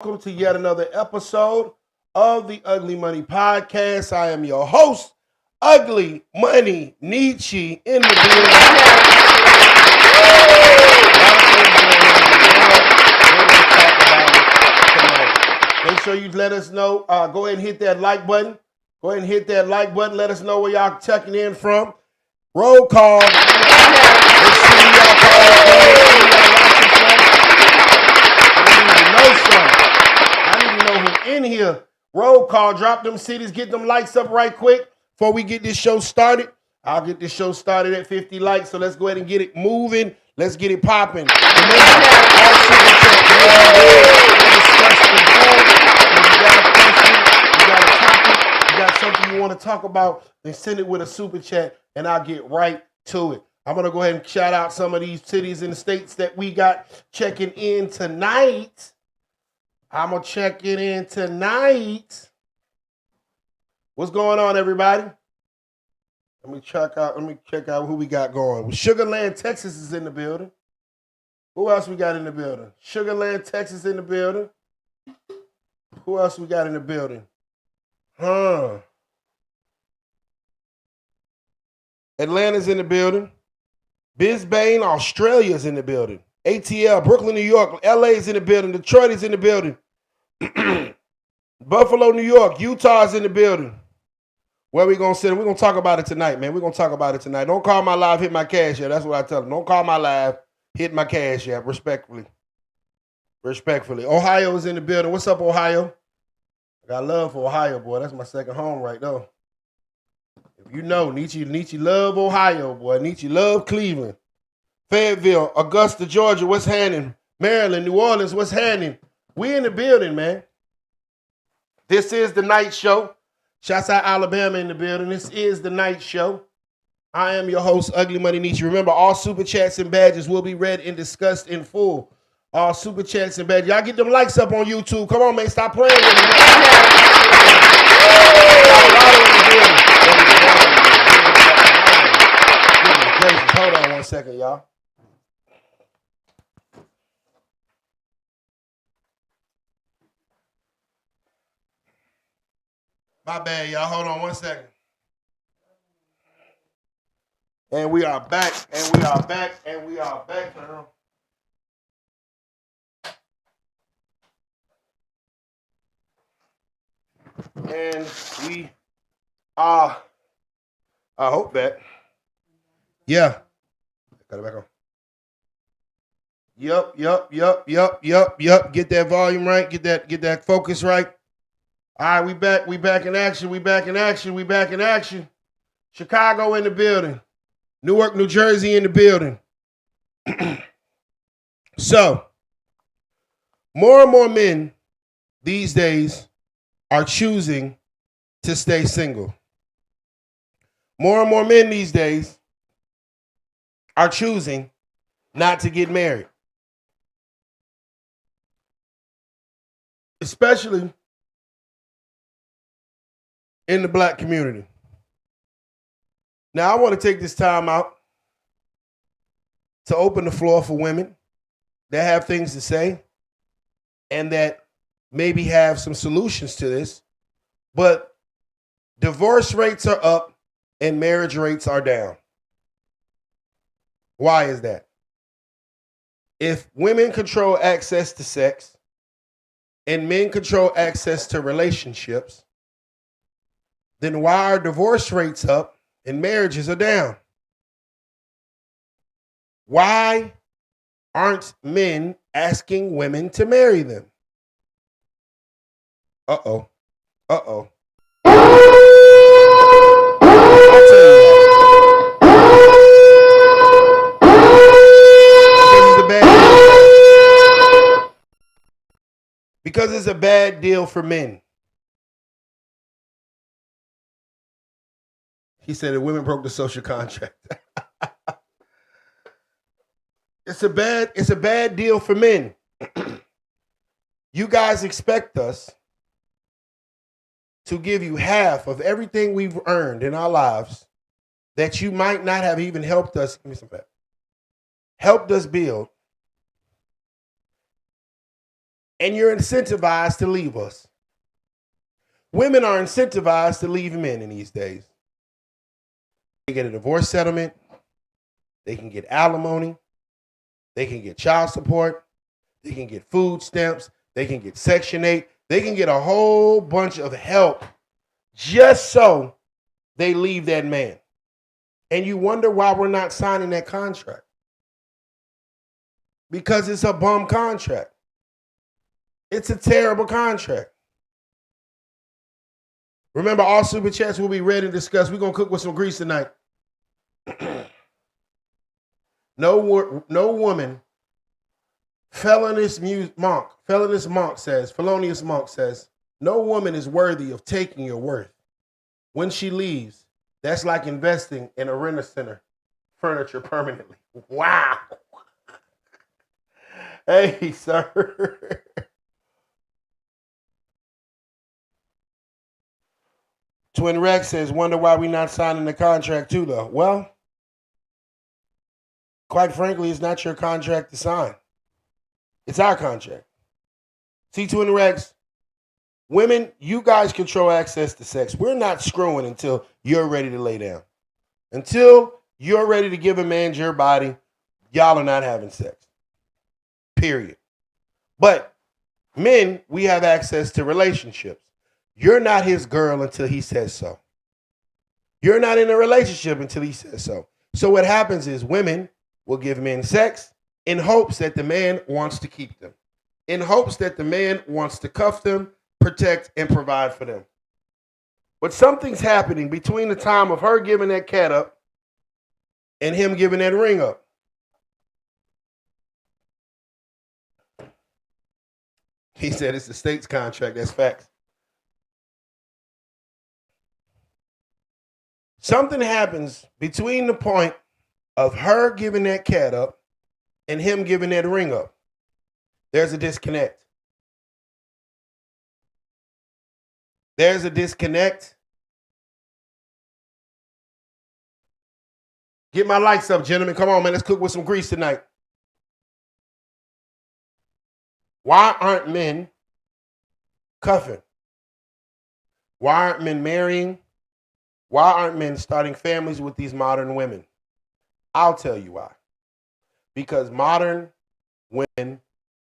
Welcome to yet another episode of the Ugly Money Podcast. I am your host, Ugly Money Nietzsche, in the building. Make sure you let us know. Go ahead and hit that like button. Go ahead and hit that like button. Let us know where y'all checking in from. Roll call. Let's see y'all I need to know who in here. Roll call. Drop them cities. Get them likes up right quick before we get this show started. I'll get this show started at 50 likes. So let's go ahead and get it moving. Let's get it popping. Remember, all super chats will be discussed before. If you got a question, you got a topic, you got something you want to talk about, then send it with a super chat and I'll get right to it. I'm going to go ahead and shout out some of these cities and states that we got checking in tonight. I'm going to check it in tonight. What's going on, everybody? Let me check out who we got going. Well, Sugarland, Texas is in the building. Who else we got in the building? Sugarland, Texas in the building. Who else we got in the building? Atlanta's in the building. Brisbane, Australia's in the building. ATL, Brooklyn, New York. LA's in the building. Detroit is in the building. Buffalo, New York. Utah's in the building. Where we going to sit? We're going to talk about it tonight, man. We're going to talk about it tonight. Don't call my live, hit my cash app. That's what I tell them. Don't call my live, hit my cash app. Respectfully. Ohio is in the building. What's up, Ohio? I got love for Ohio, boy. That's my second home right there. If you know, Nietzsche love Ohio, boy. Nietzsche love Cleveland. Fayetteville, Augusta, Georgia, what's happening? Maryland, New Orleans, what's happening? We in the building, man. This is the night show. Shouts out Alabama in the building. This is the night show. I am your host, Ugly Money Nietzsche. Remember, all super chats and badges will be read and discussed in full. All super chats and badges. Y'all get them likes up on YouTube. Come on, man. Stop playing with me. Hold on one second, y'all. My bad, y'all. Hold on one second. And we are back. Girl. And we are, I hope that. Yeah. Got it back on. Yup. Get that volume right. Get that focus right. All right, we back in action. Chicago in the building. Newark, New Jersey in the building. So, more and more men these days are choosing to stay single. More and more men these days are choosing not to get married. Especially in the black community. Now, I want to take this time out to open the floor for women that have things to say and that maybe have some solutions to this. But divorce rates are up and marriage rates are down. Why is that? If women control access to sex and men control access to relationships, then why are divorce rates up and marriages are down? Why aren't men asking women to marry them? Uh-oh. I'll tell you because it's a bad deal for men. He said that women broke the social contract. It's a bad deal for men. You guys expect us to give you half of everything we've earned in our lives that you might not have even helped us. Give me some back. Helped us build. and you're incentivized to leave us. Women are incentivized to leave men in these days. They get a divorce settlement. They can get alimony. They can get child support. They can get food stamps. They can get Section 8. They can get a whole bunch of help just so they leave that man. And you wonder why we're not signing that contract. Because it's a bum contract. It's a terrible contract. Remember, all super chats will be read and discussed. We're going to cook with some grease tonight. No woman, felonious monk says, no woman is worthy of taking your worth. When she leaves, that's like investing in a rent-a-center furniture permanently. Wow. Hey, sir. Twin Rex says, wonder why we not signing the contract too, though. Well, quite frankly, it's not your contract to sign. It's our contract. See, Twin Rex, women, you guys control access to sex. We're not screwing until you're ready to lay down. Until you're ready to give a man your body, y'all are not having sex. Period. But men, we have access to relationships. You're not his girl until he says so. You're not in a relationship until he says so. So what happens is women will give men sex in hopes that the man wants to keep them, in hopes that the man wants to cuff them, protect, and provide for them. But something's happening between the time of her giving that cat up and him giving that ring up. He said it's the state's contract. That's facts. Something happens between the point of her giving that cat up and him giving that ring up. There's a disconnect. There's a disconnect. Get my lights up, gentlemen. Come on, man. Let's cook with some grease tonight. Why aren't men cuffing? Why aren't men marrying? Why aren't men starting families with these modern women? I'll tell you why. Because modern women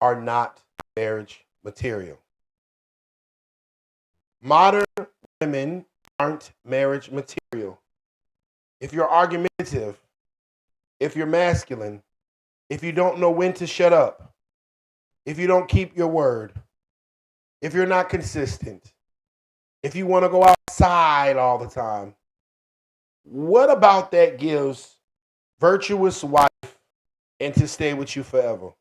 are not marriage material. Modern women aren't marriage material. If you're argumentative, if you're masculine, if you don't know when to shut up, if you don't keep your word, if you're not consistent, if you want to go outside all the time, what about that gives virtuous wife and to stay with you forever?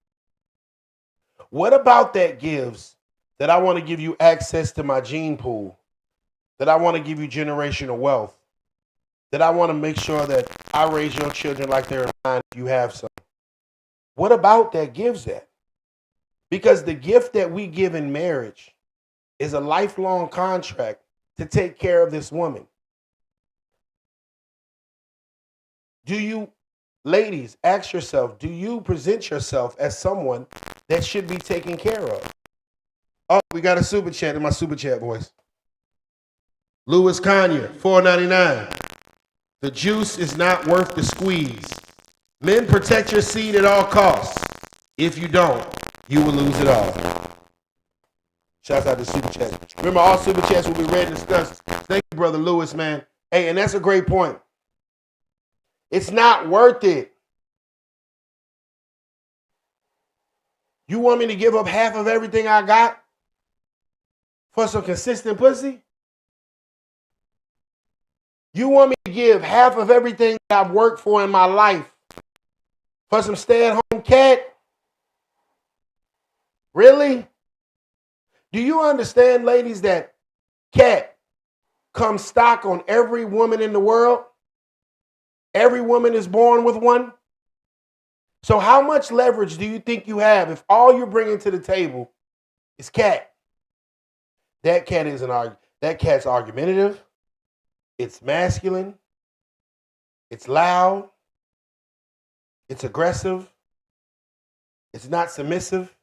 What about that gives that I want to give you access to my gene pool, that I want to give you generational wealth, that I want to make sure that I raise your children like they're mine if you have some? What about that gives that? Because the gift that we give in marriage is a lifelong contract to take care of this woman. Do you, ladies, ask yourself, do you present yourself as someone that should be taken care of? Oh, we got a super chat in my super chat voice. Louis Kanye, $4.99. The juice is not worth the squeeze. Men, protect your seed at all costs. If you don't, you will lose it all. Shouts out to super chat. Remember, all super chats will be read and discussed. Thank you, brother Louis, man. Hey, and that's a great point. It's not worth it. You want me to give up half of everything I got for some consistent pussy? You want me to give half of everything that I've worked for in my life for some stay-at-home cat? Really? Do you understand, ladies, that cat comes stock on every woman in the world? Every woman is born with one. So how much leverage do you think you have if all you're bringing to the table is cat? That cat isn't that cat's argumentative. It's masculine. It's loud. It's aggressive. It's not submissive.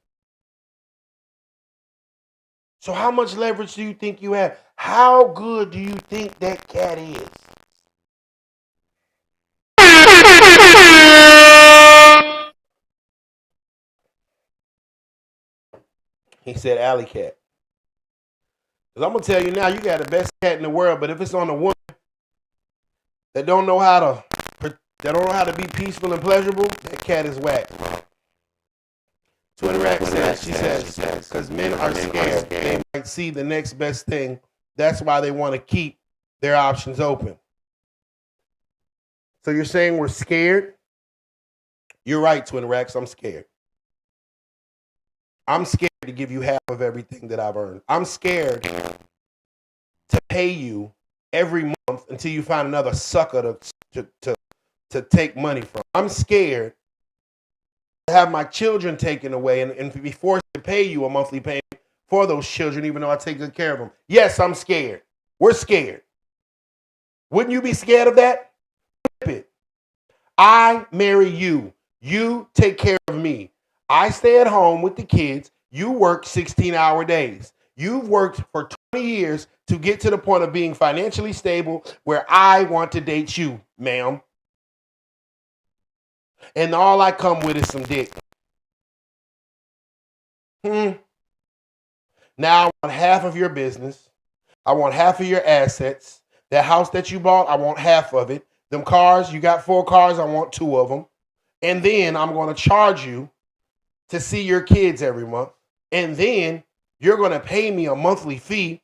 So how much leverage do you think you have? How good do you think that cat is? He said alley cat. Because I'm going to tell you now, you got the best cat in the world, but if it's on a woman that don't know how to be peaceful and pleasurable, that cat is whack. Twin Rack says, she says, because men are scared. They might see the next best thing. That's why they want to keep their options open. So you're saying we're scared? You're right, Twin Racks. I'm scared. I'm scared to give you half of everything that I've earned. I'm scared to pay you every month until you find another sucker to take money from. I'm scared to have my children taken away and be forced to pay you a monthly payment for those children, even though I take good care of them. Yes, I'm scared. We're scared. Wouldn't you be scared of that? Flip it. I marry you. You take care of me. I stay at home with the kids. You work 16-hour days. You've worked for 20 years to get to the point of being financially stable where I want to date you, ma'am. And all I come with is some dick. Now I want half of your business. I want half of your assets. That house that you bought, I want half of it. Them cars, you got 4 cars, I want 2 of them. And then I'm going to charge you to see your kids every month. And then you're going to pay me a monthly fee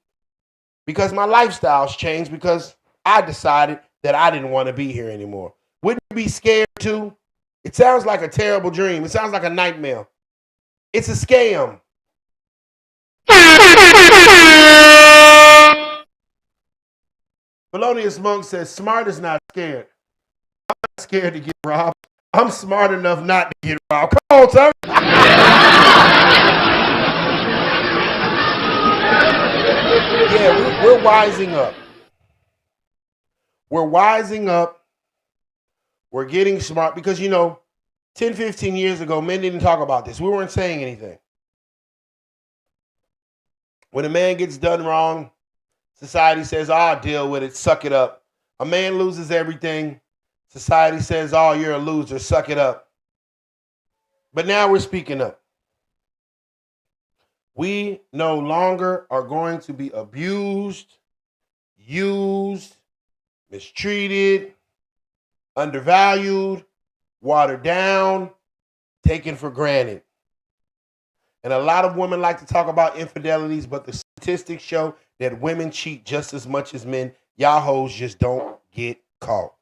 because my lifestyle's changed because I decided that I didn't want to be here anymore. Wouldn't you be scared too? It sounds like a terrible dream. It sounds like a nightmare. It's a scam. Felonious Monk says, smart is not scared. I'm not scared to get robbed. I'm smart enough not to get robbed. Come on, sir. Yeah, we're wising up. We're wising up. We're getting smart because, 10, 15 years ago, men didn't talk about this. We weren't saying anything. When a man gets done wrong, society says, I'll deal with it, suck it up. A man loses everything. Society says, oh, you're a loser, suck it up. But now we're speaking up. We no longer are going to be abused, used, mistreated, undervalued, watered down, taken for granted. And a lot of women like to talk about infidelities, but the statistics show that women cheat just as much as men. Y'all hoes just don't get caught.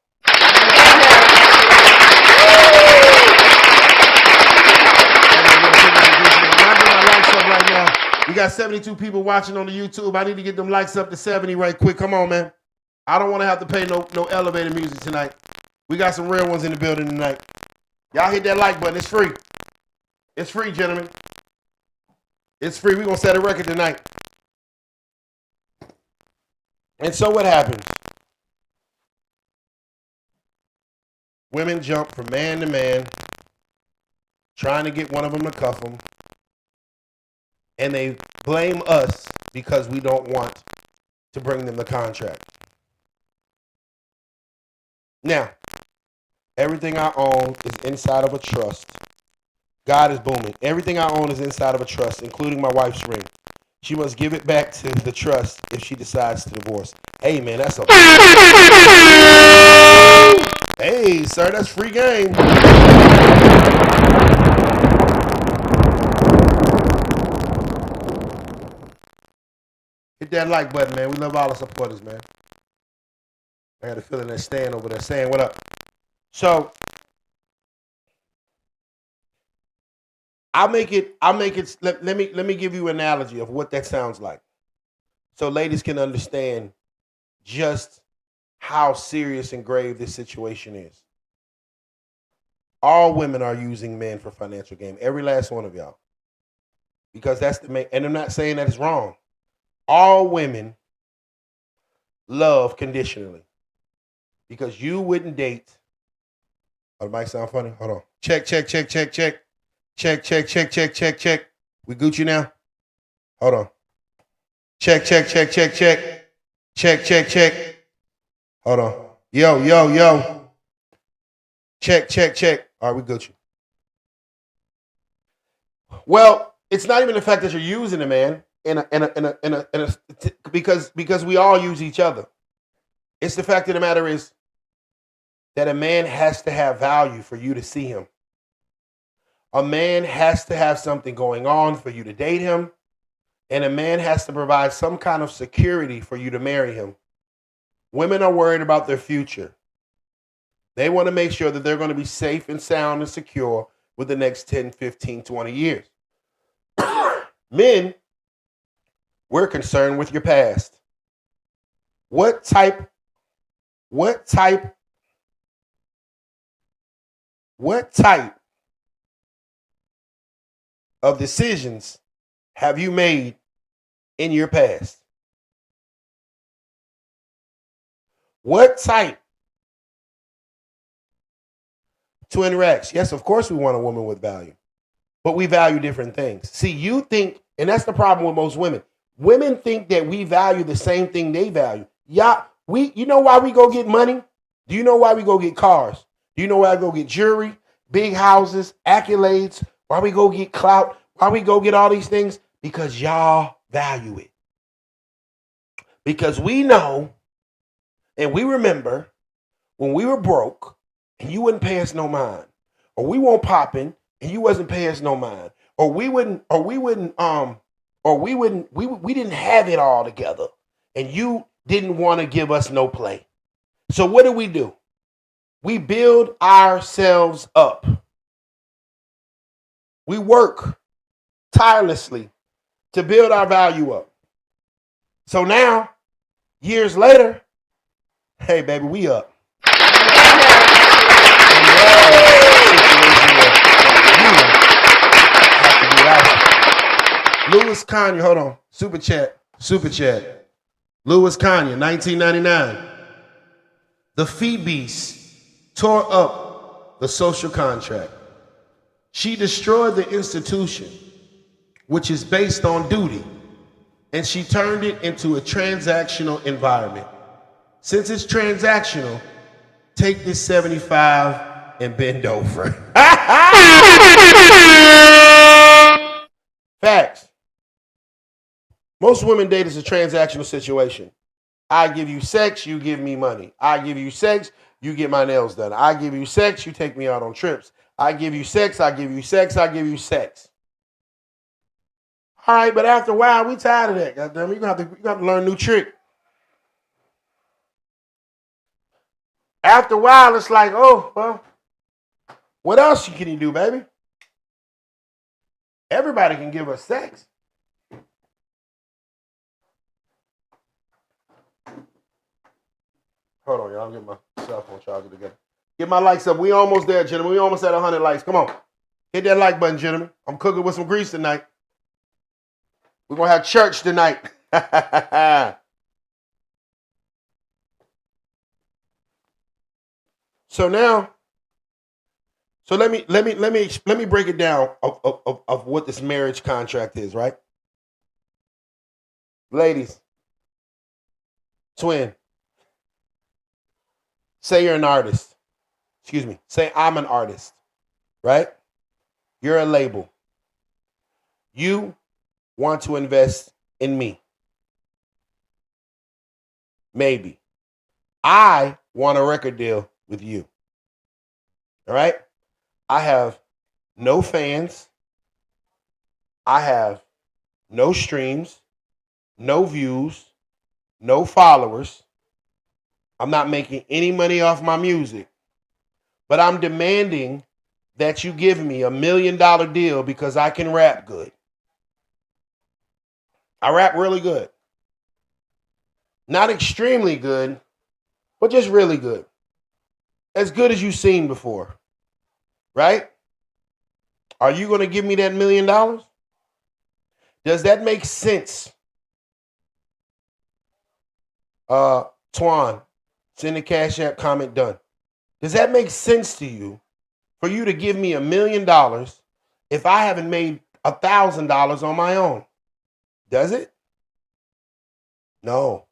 Right now, we got 72 people watching on the YouTube. I need to get them likes up to 70 right quick. Come on, man. I don't want to have to pay no elevator music tonight. We got some real ones in the building tonight. Y'all hit that like button. It's free. It's free, gentlemen. It's free. We're going to set a record tonight. And so what happened? Women jump from man to man, trying to get one of them to cuff them. And they blame us because we don't want to bring them the contract. Now, everything I own is inside of a trust. God is booming. Everything I own is inside of a trust, including my wife's ring. She must give it back to the trust if she decides to divorce. Hey, man, that's a... Hey, sir, that's free game. Hit that like button, man. We love all the supporters, man. I had a feeling they're staying over there saying what up. So let me give you an analogy of what that sounds like. So ladies can understand just how serious and grave this situation is. All women are using men for financial gain. Every last one of y'all. Because that's the main, and I'm not saying that it's wrong. All women love conditionally. Because you wouldn't date. Oh, it might sound funny. Hold on. Check. Check. We Gucci now? Hold on. Check, check, check, check, check. Check, check, check. Hold on. Yo, yo, yo. Check, check, check. All right, we got you. Well, it's not even the fact that you're using a man because we all use each other. It's the fact of the matter is that a man has to have value for you to see him. A man has to have something going on for you to date him. And a man has to provide some kind of security for you to marry him. Women are worried about their future. They want to make sure that they're going to be safe and sound and secure with the next 10, 15, 20 years. Men, we're concerned with your past. What type of decisions have you made in your past? What type? Twin Rex. Yes, of course we want a woman with value, but we value different things. See, you think, and that's the problem with most women. Women think that we value the same thing they value. Yeah, you know why we go get money? Do you know why we go get cars? Do you know why I go get jewelry, big houses, accolades? Why we go get clout? Why we go get all these things? Because y'all value it. Because we know and we remember when we were broke and you wouldn't pay us no mind, or we weren't popping and you wasn't paying us no mind, or we didn't have it all together and you didn't want to give us no play. So what do? We build ourselves up. We work tirelessly to build our value up. So now, years later, hey baby, we up. Louis Kanye, hold on. Super chat. Louis Kanye, 1999. The Fee Beast tore up the social contract. She destroyed the institution, which is based on duty, and she turned it into a transactional environment. Since it's transactional, take this 75 and bend over. Facts. Most women date is a transactional situation. I give you sex, you give me money. I give you sex, you get my nails done. I give you sex, you take me out on trips. I give you sex, I give you sex, I give you sex. All right, but after a while, we tired of that. Goddamn, you're gonna have to learn a new trick. After a while, it's like, oh, well, what else can you do, baby? Everybody can give us sex. Hold on, y'all. I'm getting my cell phone charger together. Get my likes up. We almost there, gentlemen. We almost at 100 likes. Come on. Hit that like button, gentlemen. I'm cooking with some grease tonight. We're going to have church tonight. So now, let me break it down of what this marriage contract is, right? Ladies, twin, say you're an artist. Excuse me. Say I'm an artist, right? You're a label. You want to invest in me. Maybe. I want a record deal with you. All right? I have no fans. I have no streams, no views, no followers. I'm not making any money off my music. But I'm demanding that you give me $1 million deal because I can rap good. I rap really good. Not extremely good, but just really good. As good as you've seen before. Right? Are you going to give me that $1 million? Does that make sense? Twan, send the Cash App, comment done. Does that make sense to you for you to give me $1 million if I haven't made $1,000 on my own? Does it? No,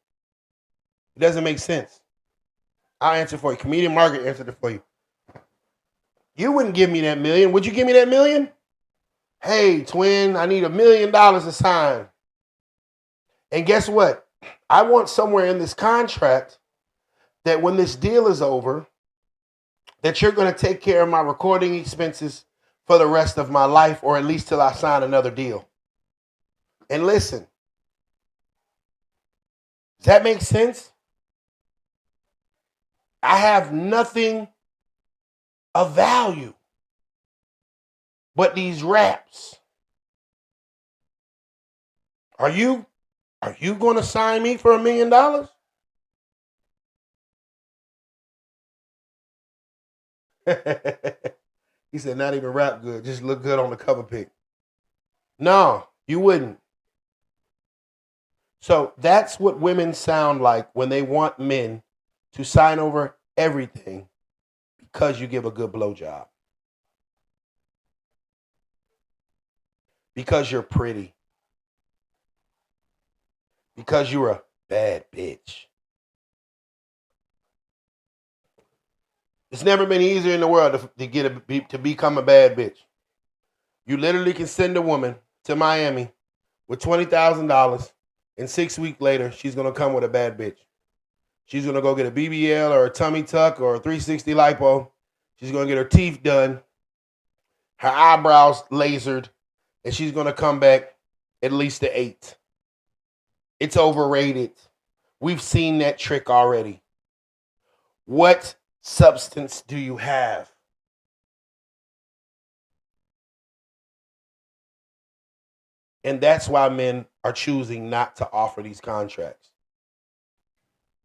it doesn't make sense. I'll answer for you. Comedian Margaret answered it for you. You wouldn't give me that million. Would you give me that million? Hey, twin, I need $1 million to sign. And guess what? I want somewhere in this contract that when this deal is over, that you're going to take care of my recording expenses for the rest of my life, or at least till I sign another deal. And listen, does that make sense? I have nothing of value but these raps. Are you going to sign me for $1 million? He said, not even rap good, just look good on the cover pic. No, you wouldn't. So that's what women sound like when they want men to sign over everything because you give a good blowjob. Because you're pretty. Because you're a bad bitch. It's never been easier in the world to become a bad bitch. You literally can send a woman to Miami with $20,000, and 6 weeks later, she's going to come with a bad bitch. She's going to go get a BBL or a tummy tuck or a 360 lipo. She's going to get her teeth done, her eyebrows lasered, and she's going to come back at least to 8. It's overrated. We've seen that trick already. What substance do you have? And that's why men are choosing not to offer these contracts.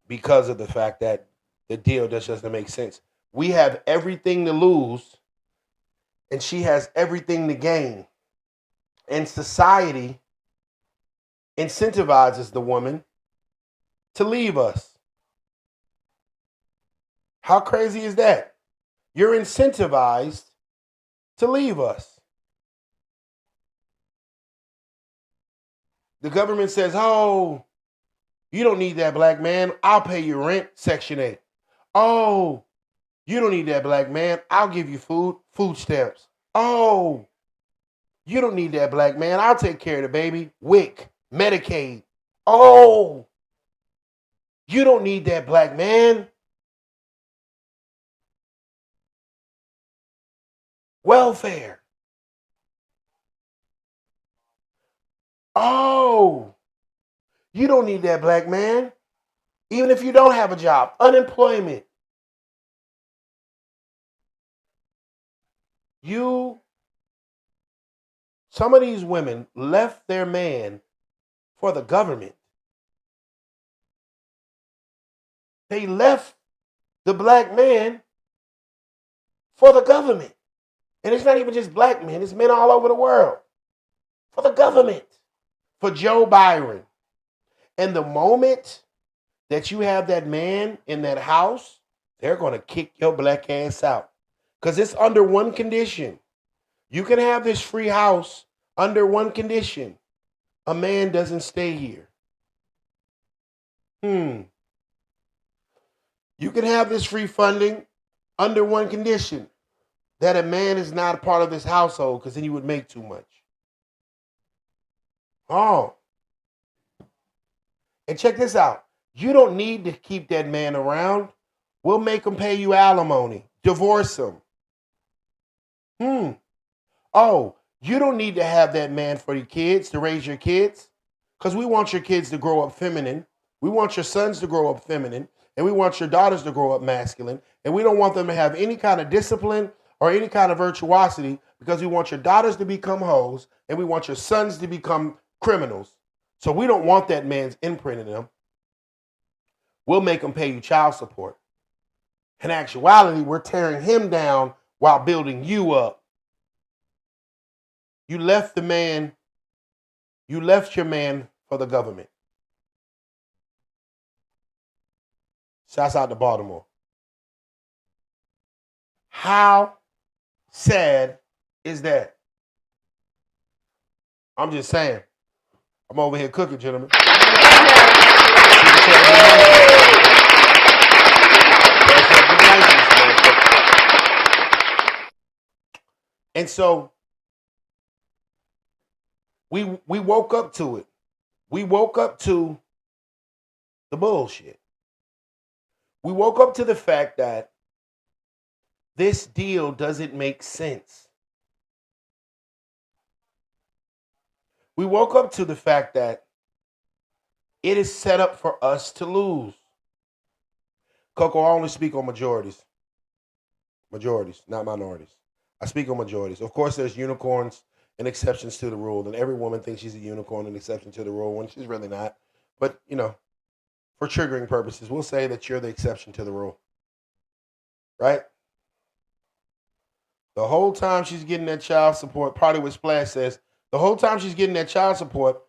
Because of the fact that the deal just doesn't make sense. We have everything to lose, and she has everything to gain. And society incentivizes the woman to leave us. How crazy is that? You're incentivized to leave us. The government says, oh, you don't need that black man. I'll pay your rent, Section 8. Oh, you don't need that black man. I'll give you food stamps. Oh, you don't need that black man. I'll take care of the baby. WIC, Medicaid. Oh, you don't need that black man. Welfare. Oh, you don't need that black man. Even if you don't have a job, unemployment. Some of these women left their man for the government. They left the black man for the government. And it's not even just black men, it's men all over the world. For the government. For Joe Byron. And the moment that you have that man in that house, they're going to kick your black ass out. Because it's under one condition. You can have this free house under one condition. A man doesn't stay here. You can have this free funding under one condition. That a man is not a part of this household, because then you would make too much. Oh. And check this out. You don't need to keep that man around. We'll make him pay you alimony. Divorce him. Oh, you don't need to have that man for your kids, to raise your kids. Because we want your kids to grow up feminine. We want your sons to grow up feminine. And we want your daughters to grow up masculine. And we don't want them to have any kind of discipline or any kind of virtuosity, because we want your daughters to become hoes and we want your sons to become criminals. So we don't want that man's imprint in them. We'll make him pay you child support. In actuality, we're tearing him down while building you up. You left your man for the government. Shouts out to Baltimore. How sad is that? I'm just saying. I'm over here cooking, gentlemen. And so we woke up to it. We woke up to the bullshit. We woke up to the fact that this deal doesn't make sense. We woke up to the fact that it is set up for us to lose. Coco, I only speak on majorities. Majorities, not minorities. I speak on majorities. Of course, there's unicorns and exceptions to the rule, and every woman thinks she's a unicorn and exception to the rule when she's really not. But, you know, for triggering purposes, we'll say that you're the exception to the rule. Right? The whole time she's getting that child support, Party with Splash says, the whole time she's getting that child support,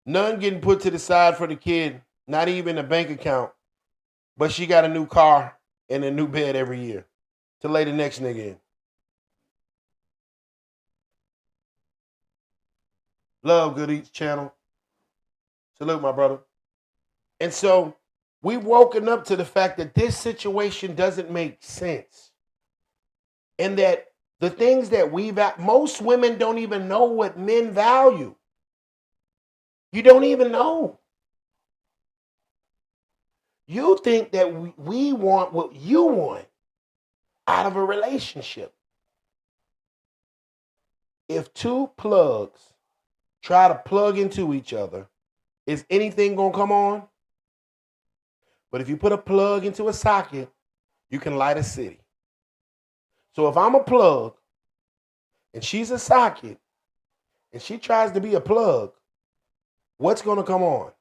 none getting put to the side for the kid, not even a bank account, but she got a new car and a new bed every year to lay the next nigga in. Love Good Eats channel. Salute, my brother. And so we've woken up to the fact that this situation doesn't make sense. And that the things that most women don't even know what men value. You don't even know. You think that we want what you want out of a relationship. If two plugs try to plug into each other, is anything going to come on? But if you put a plug into a socket, you can light a city. So if I'm a plug and she's a socket and she tries to be a plug, what's going to come on?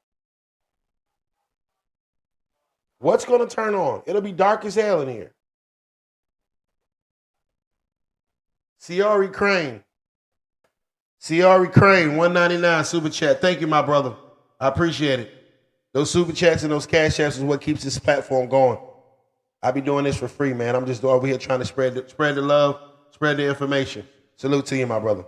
What's going to turn on? It'll be dark as hell in here. Ciari Crane, 199 super chat. Thank you, my brother. I appreciate it. Those super chats and those cash apps is what keeps this platform going. I be doing this for free, man. I'm just over here trying to spread the love, spread the information. Salute to you, my brother.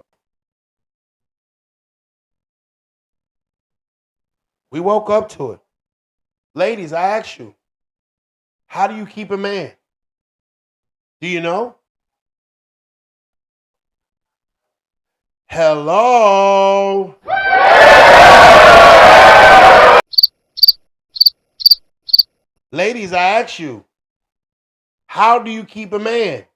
We woke up to it. Ladies, I ask you, how do you keep a man? Do you know? Hello? Ladies, I ask you, how do you keep a man?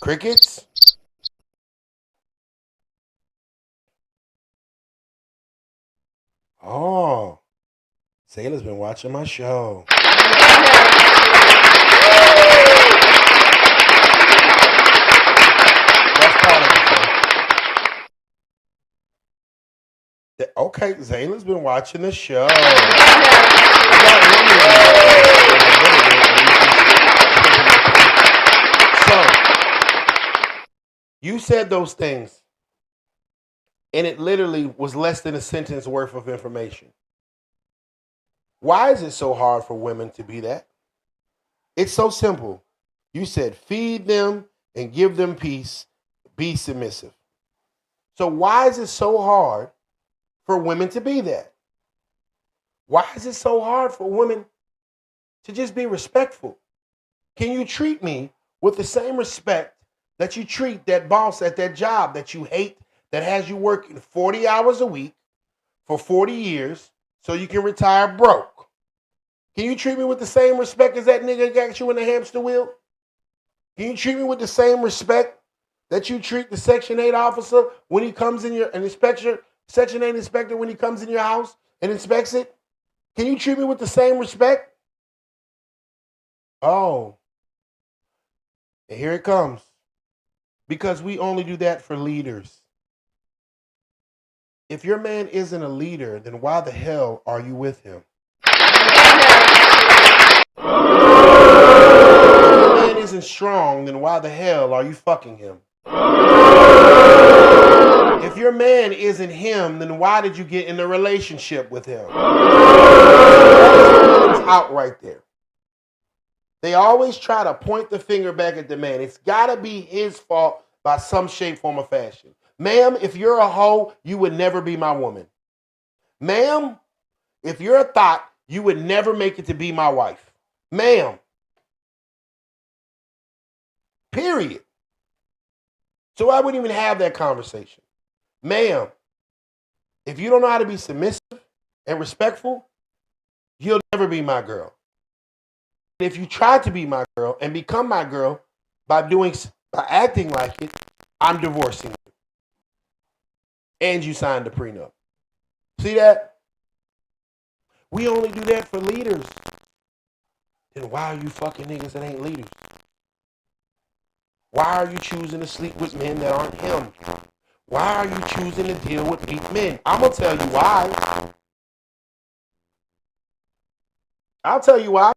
Crickets? Oh, Sailor's been watching my show. That's part of it, man. Okay, Zayla's been watching the show. So, you said those things, and it literally was less than a sentence worth of information. Why is it so hard for women to be that? It's so simple. You said feed them and give them peace, be submissive. So why is it so hard for women to be that? Why is it so hard for women to just be respectful? Can you treat me with the same respect that you treat that boss at that job that you hate, that has you working 40 hours a week for 40 years so you can retire broke? Can you treat me with the same respect as that nigga got you in the hamster wheel? Can you treat me with the same respect that you treat the Section 8 officer when he comes in your, an inspector, Section 8 inspector when he comes in your house and inspects it? Can you treat me with the same respect? Oh, and here it comes. Because we only do that for leaders. If your man isn't a leader, then why the hell are you with him? If your man isn't strong, then why the hell are you fucking him? If your man isn't him, then why did you get in a relationship with him? That is out right there. They always try to point the finger back at the man. It's got to be his fault by some shape, form, or fashion. Ma'am, if you're a hoe, you would never be my woman. Ma'am, if you're a thought, you would never make it to be my wife. Ma'am. Period. So I wouldn't even have that conversation. Ma'am, if you don't know how to be submissive and respectful, you'll never be my girl. And if you try to be my girl and become my girl by acting like it, I'm divorcing you. And you signed the prenup. See that? We only do that for leaders. Then why are you fucking niggas that ain't leaders? Why are you choosing to sleep with men that aren't him? Why are you choosing to deal with weak men? I'm going to tell you why. I'll tell you why.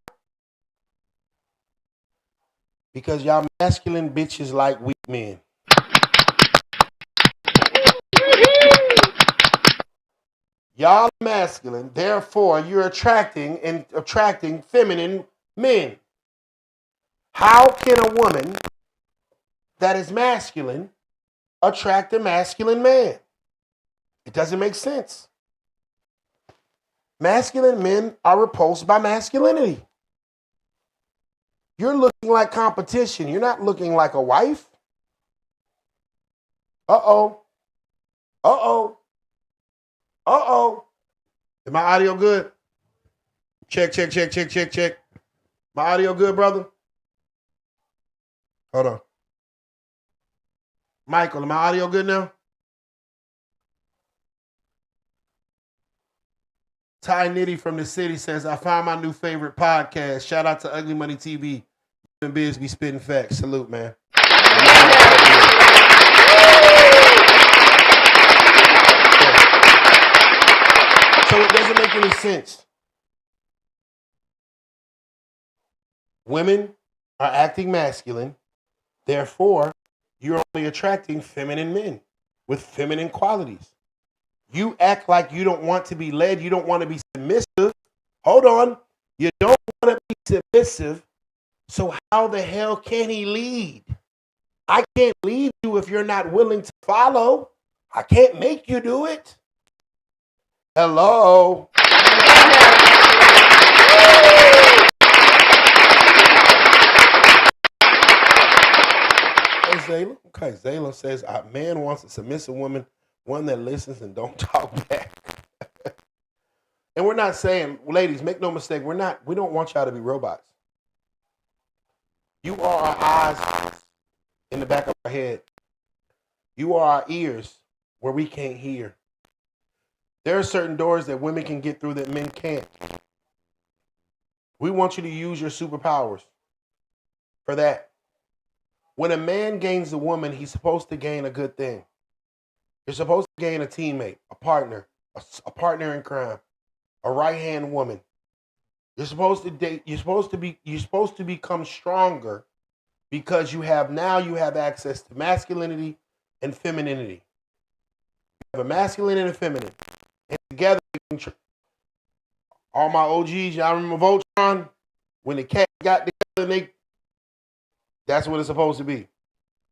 Because y'all masculine bitches like weak men. Y'all masculine, therefore you're attracting feminine men. How can a woman that is masculine attract a masculine man? It doesn't make sense. Masculine men are repulsed by masculinity. You're looking like competition. You're not looking like a wife. Uh-oh. Uh-oh. Uh-oh. Is my audio good? Check. My audio good, brother? Hold on. Michael, is my audio good now? Ty Nitty from the city says, I found my new favorite podcast. Shout out to UglyMoney TV. You and Biz be spitting facts. Salute, man. So it doesn't make any sense. Women are acting masculine. Therefore, you're only attracting feminine men with feminine qualities. You act like you don't want to be led. You don't want to be submissive. Hold on. You don't want to be submissive. So how the hell can he lead? I can't lead you if you're not willing to follow. I can't make you do it. Hello. Okay, Zayla says, a man wants a submissive woman, one that listens and don't talk back. And we're not saying, ladies, make no mistake, we don't want y'all to be robots. You are our eyes in the back of our head. You are our ears where we can't hear. There are certain doors that women can get through that men can't. We want you to use your superpowers for that. When a man gains a woman, he's supposed to gain a good thing. You're supposed to gain a teammate, a partner in crime, a right-hand woman. You're supposed to date, you're supposed to become stronger because you have access to masculinity and femininity. You have a masculine and a feminine. And together, all my OGs, y'all remember Voltron? When the cat got together, that's what it's supposed to be.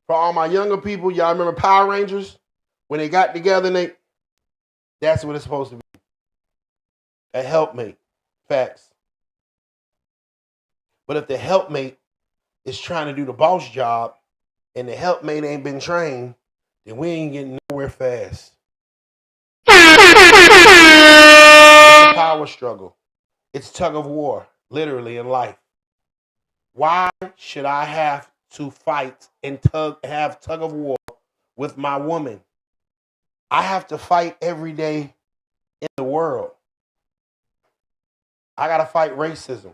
For all my younger people, y'all remember Power Rangers? When they got together, that's what it's supposed to be. A helpmate. Facts. But if the helpmate is trying to do the boss job and the helpmate ain't been trained, then we ain't getting nowhere fast. It's a power struggle. It's tug of war, literally, in life. Why should I have to fight and have tug of war with my woman? I have to fight every day in the world. I got to fight racism.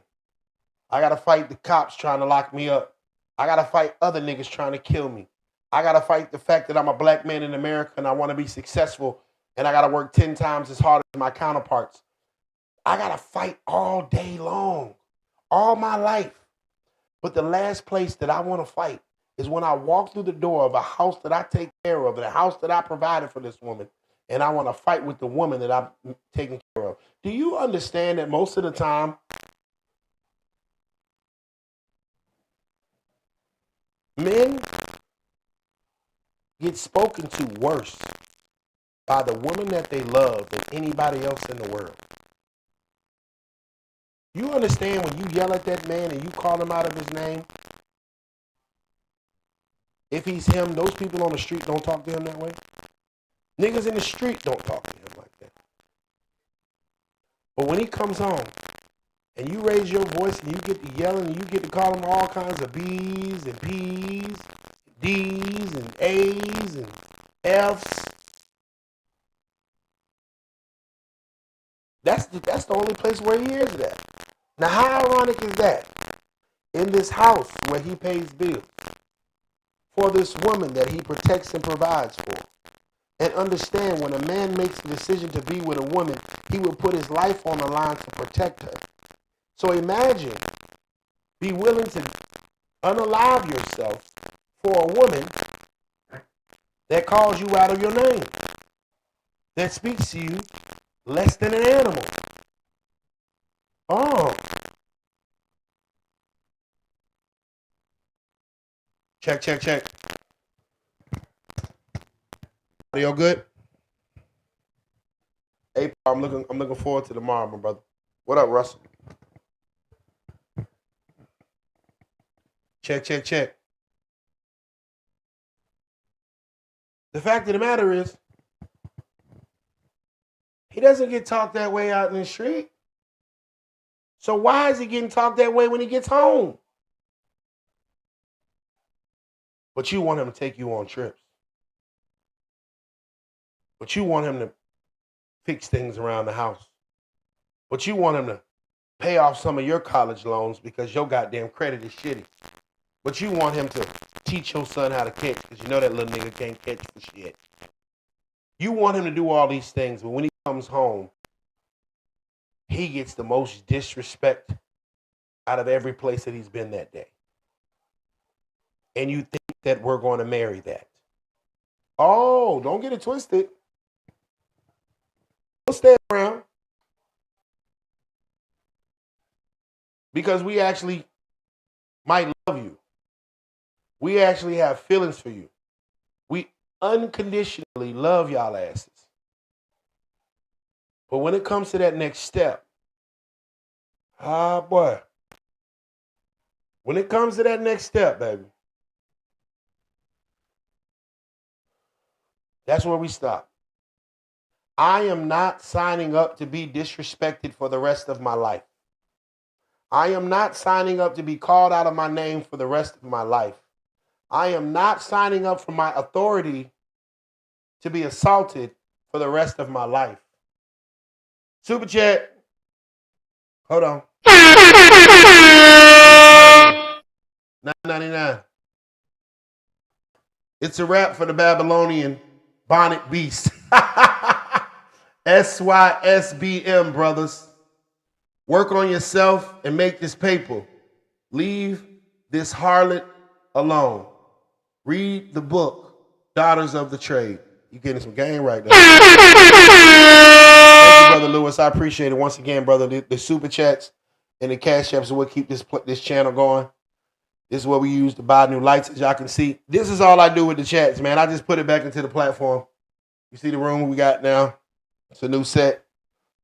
I got to fight the cops trying to lock me up. I got to fight other niggas trying to kill me. I got to fight the fact that I'm a black man in America and I want to be successful and I got to work 10 times as hard as my counterparts. I got to fight all day long, all my life. But the last place that I want to fight is when I walk through the door of a house that I take care of, and a house that I provided for this woman, and I want to fight with the woman that I'm taking care of. Do you understand that most of the time, Men get spoken to worse by the woman that they love than anybody else in the world. You understand when you yell at that man and you call him out of his name? If he's him, those people on the street don't talk to him that way. Niggas in the street don't talk to him like that. But when he comes home and you raise your voice and you get to yelling and you get to call him all kinds of B's and P's, D's and A's and F's, that's the only place where he is at. Now, how ironic is that? In this house where he pays bills for this woman that he protects and provides for. And understand, when a man makes the decision to be with a woman, he will put his life on the line to protect her. So imagine, be willing to unalive yourself for a woman that calls you out of your name, that speaks to you less than an animal. Oh. Check. Audio good? Hey, I'm looking forward to tomorrow, my brother. What up, Russell? Check. The fact of the matter is, he doesn't get talked that way out in the street. So why is he getting talked that way when he gets home? But you want him to take you on trips. But you want him to fix things around the house. But you want him to pay off some of your college loans because your goddamn credit is shitty. But you want him to teach your son how to catch because you know that little nigga can't catch for shit. You want him to do all these things, but when he comes home, he gets the most disrespect out of every place that he's been that day. And you think that we're going to marry that. Oh, don't get it twisted. We'll stay around. Because we actually might love you. We actually have feelings for you. We unconditionally love y'all asses. But when it comes to that next step, boy. When it comes to that next step, baby, that's where we stop. I am not signing up to be disrespected for the rest of my life. I am not signing up to be called out of my name for the rest of my life. I am not signing up for my authority to be assaulted for the rest of my life. Super chat. Hold on. $9.99. It's a wrap for the Babylonian Bonnet Beast. SYSBM, brothers. Work on yourself and make this paper. Leave this harlot alone. Read the book, Daughters of the Trade. You're getting some game right now. Thank you, Brother Lewis. I appreciate it. Once again, brother, the super chats and the cash apps are what keep this channel going. This is what we use to buy new lights, as y'all can see. This is all I do with the chats, man. I just put it back into the platform. You see the room we got now? It's a new set.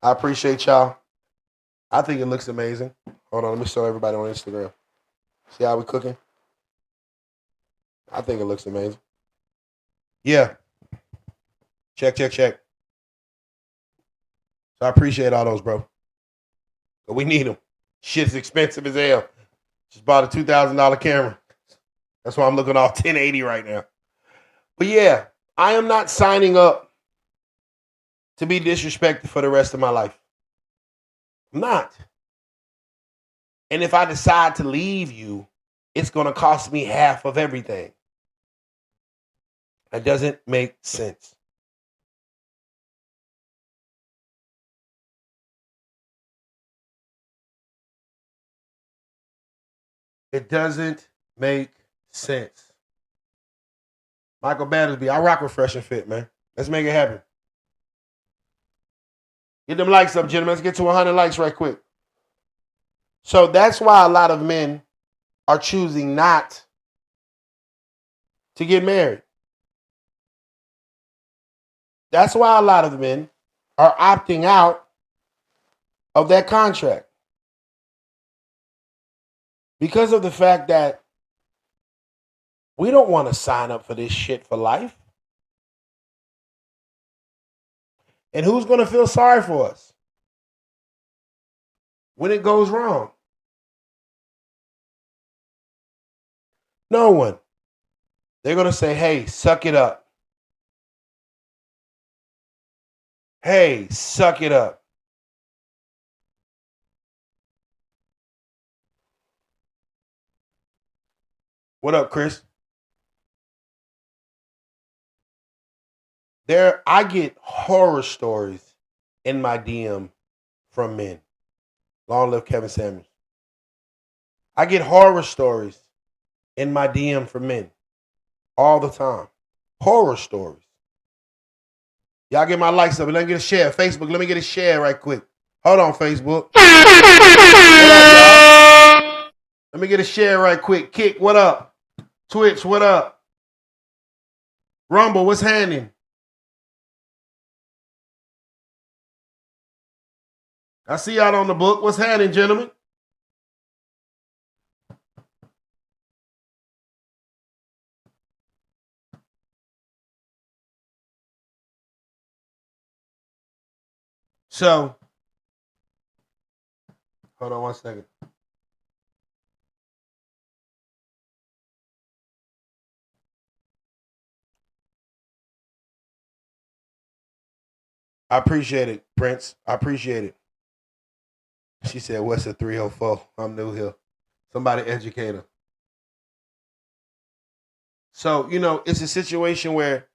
I appreciate y'all. I think it looks amazing. Hold on, let me show everybody on Instagram. See how we cooking? I think it looks amazing. Yeah. Check. So I appreciate all those, bro. But we need them. Shit's expensive as hell. Just bought a $2,000 camera. That's why I'm looking all 1080 right now. But yeah, I am not signing up to be disrespected for the rest of my life. I'm not. And if I decide to leave you, it's going to cost me half of everything. That doesn't make sense. It doesn't make sense. Michael Battersby, I rock with Fresh and Fit, man. Let's make it happen. Get them likes up, gentlemen. Let's get to 100 likes right quick. So that's why a lot of men are choosing not to get married. That's why a lot of men are opting out of that contract. Because of the fact that we don't want to sign up for this shit for life. And who's going to feel sorry for us when it goes wrong? No one. They're going to say, hey, suck it up. Hey, suck it up. What up, Chris? I get horror stories in my DM from men. Long live Kevin Samuels. I get horror stories in my DM from men all the time. Horror stories. Y'all get my likes up. Let me get a share. Facebook, let me get a share right quick. Hold on, Facebook. What up, y'all? Let me get a share right quick. Kick, what up? Twitch, what up? Rumble, what's happening? I see y'all on the book. What's happening, gentlemen? So, hold on one second. I appreciate it, Prince. I appreciate it. She said, what's a 304? I'm new here. Somebody educate her. So, it's a situation where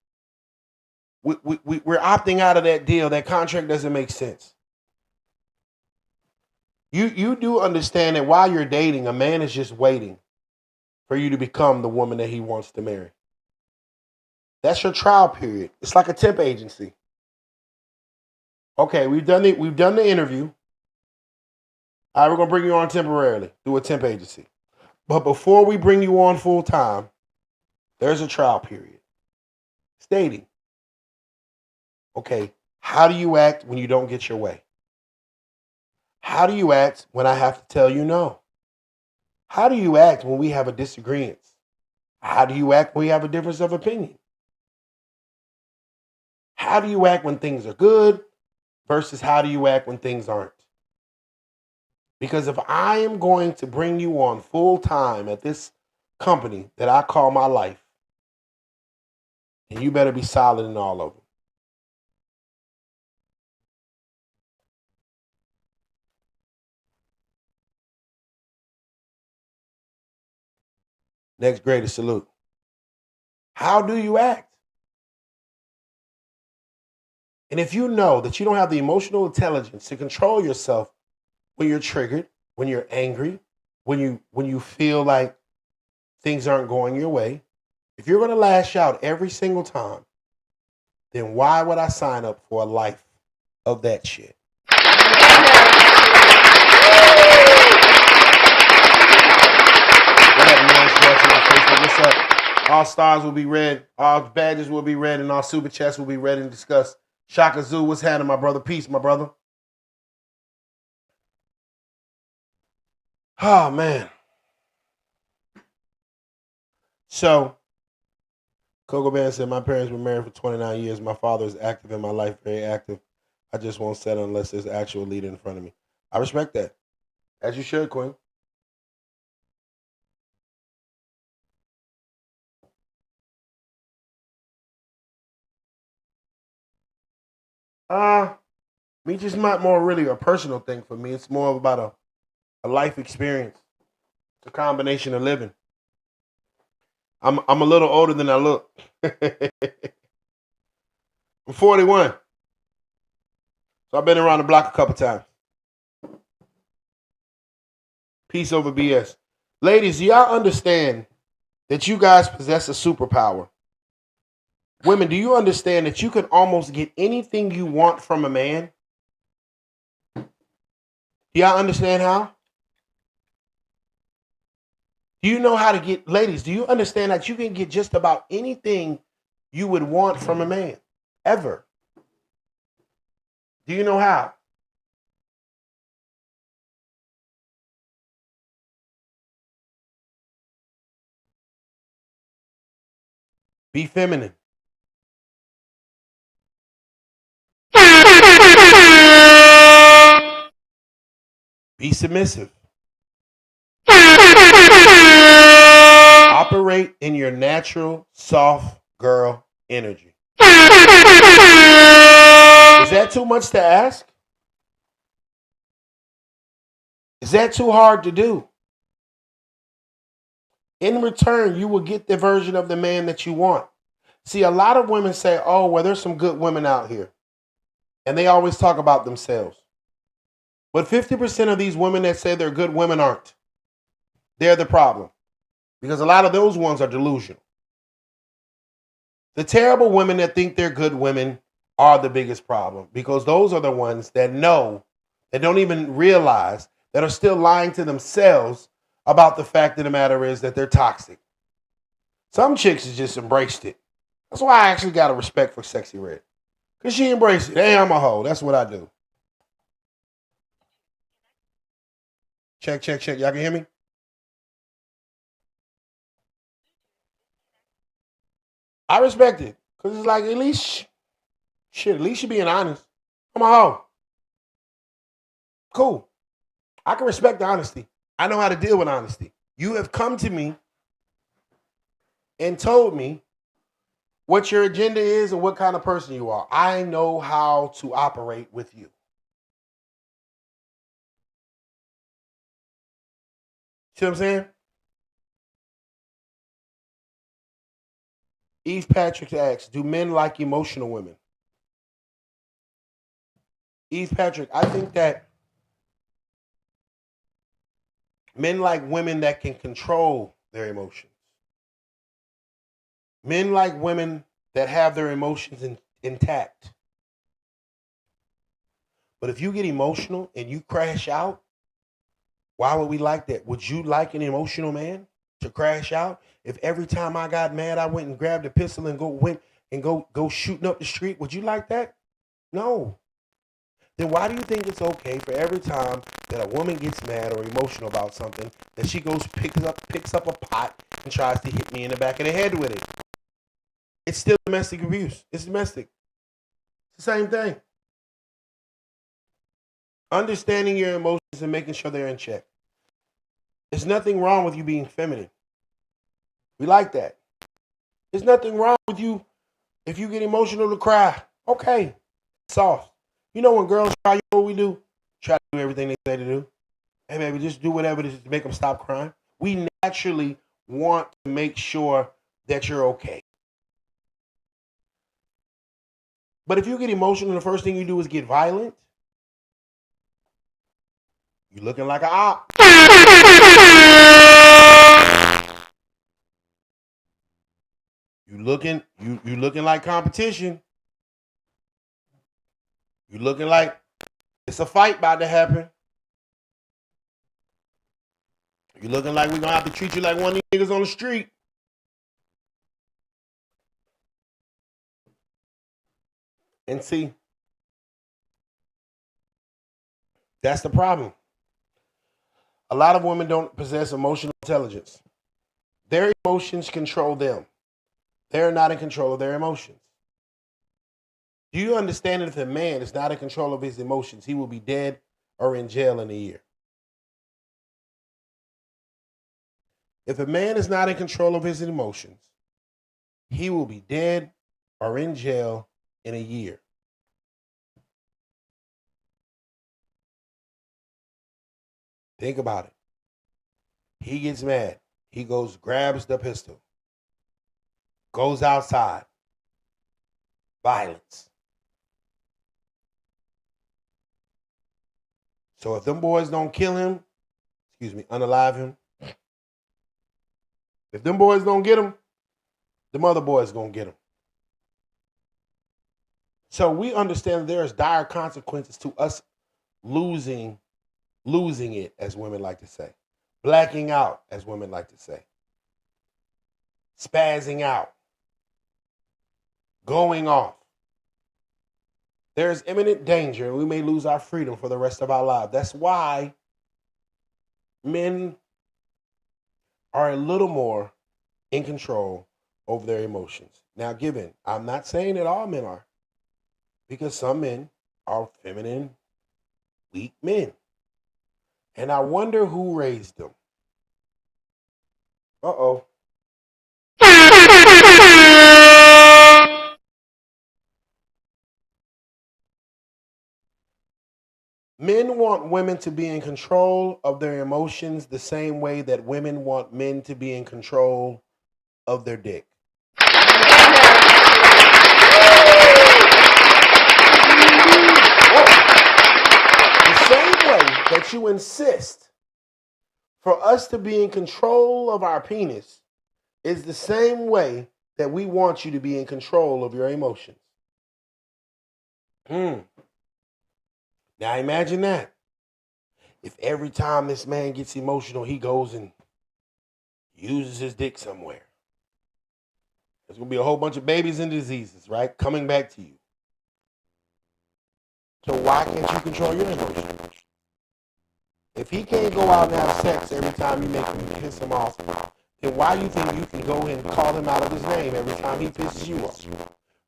we're opting out of that deal. That contract doesn't make sense. You do understand that while you're dating, a man is just waiting for you to become the woman that he wants to marry. That's your trial period. It's like a temp agency. Okay, we've done the interview. All right, we're gonna bring you on temporarily through a temp agency. But before we bring you on full time, there's a trial period. It's dating. Okay, how do you act when you don't get your way? How do you act when I have to tell you no? How do you act when we have a disagreement? How do you act when we have a difference of opinion? How do you act when things are good versus how do you act when things aren't? Because if I am going to bring you on full time at this company that I call my life, then you better be solid in all of them. Next greatest salute. How do you act? And if you know that you don't have the emotional intelligence to control yourself when you're triggered, when you're angry, when you feel like things aren't going your way, if you're going to lash out every single time, then why would I sign up for a life of that shit? What's up? All stars will be read, all badges will be read, and all super chats will be read and discussed. Shaka Zoo, what's happening, my brother? Peace, my brother. Oh, man. So, Coco Band said, my parents were married for 29 years. My father is active in my life, very active. I just won't settle unless there's an actual leader in front of me. I respect that. As you should, Queen. Me just not more really a personal thing for me. It's more about a life experience. It's a combination of living. I'm a little older than I look. I'm 41. So I've been around the block a couple times. Peace over BS. Ladies, do y'all understand that you guys possess a superpower? Women, do you understand that you can almost get anything you want from a man? Do y'all understand how? Do you know how to get, ladies, do you understand that you can get just about anything you would want from a man? Ever. Do you know how? Be feminine. Be submissive. Operate in your natural, soft girl energy. Is that too much to ask? Is that too hard to do? In return, you will get the version of the man that you want. See, a lot of women say, oh, well, there's some good women out here. And they always talk about themselves. But 50% of these women that say they're good women aren't. They're the problem. Because a lot of those ones are delusional. The terrible women that think they're good women are the biggest problem. Because those are the ones that know, that don't even realize, that are still lying to themselves about the fact of the matter is that they're toxic. Some chicks has just embraced it. That's why I actually got a respect for Sexy Red. Because she embraced it. Hey, I'm a hoe. That's what I do. Check, check, check. Y'all can hear me? I respect it. Because it's like, at least you're being honest. I'm a hoe. Cool. I can respect the honesty. I know how to deal with honesty. You have come to me and told me what your agenda is and what kind of person you are. I know how to operate with you. See what I'm saying? Eve Patrick asks, do men like emotional women? Eve Patrick, I think that men like women that can control their emotions. Men like women that have their emotions intact. But if you get emotional and you crash out, why would we like that? Would you like an emotional man to crash out? If every time I got mad, I went and grabbed a pistol and go shooting up the street, would you like that? No. Then why do you think it's okay for every time that a woman gets mad or emotional about something that she goes picks up a pot and tries to hit me in the back of the head with it? It's still domestic abuse. It's domestic. It's the same thing. Understanding your emotions and making sure they're in check. There's nothing wrong with you being feminine. We like that. There's nothing wrong with you if you get emotional to cry. Okay. Soft. You know when girls cry, you know what we do? Try to do everything they say to do. Hey, baby, just do whatever it is to make them stop crying. We naturally want to make sure that you're okay. But if you get emotional and the first thing you do is get violent, you're looking like an op. You looking like competition. You looking like it's a fight about to happen. You looking like we're gonna have to treat you like one of these niggas on the street. And see, that's the problem. A lot of women don't possess emotional intelligence. Their emotions control them. They're not in control of their emotions. Do you understand that if a man is not in control of his emotions, he will be dead or in jail in a year? If a man is not in control of his emotions, he will be dead or in jail in a year. Think about it. He gets mad. He goes, grabs the pistol, goes outside. Violence. So if them boys don't kill him, unalive him, if them boys don't get him, them other boys gonna get him. So we understand there's dire consequences to us losing it, as women like to say. blacking out, as women like to say, spazzing out, going off. There is imminent danger and we may lose our freedom for the rest of our lives. That's why men are a little more in control over their emotions. Now, given, I'm not saying that all men are, because some men are feminine, weak men. And I wonder who raised them. Uh-oh. Men want women to be in control of their emotions the same way that women want men to be in control of their dick. The same way that you insist for us to be in control of our penis is the same way that we want you to be in control of your emotions. Now imagine that. If every time this man gets emotional, he goes and uses his dick somewhere. There's going to be a whole bunch of babies and diseases, right? Coming back to you. So why can't you control your emotions? If he can't go out and have sex every time you make him piss him off, then why do you think you can go and call him out of his name every time he pisses you off?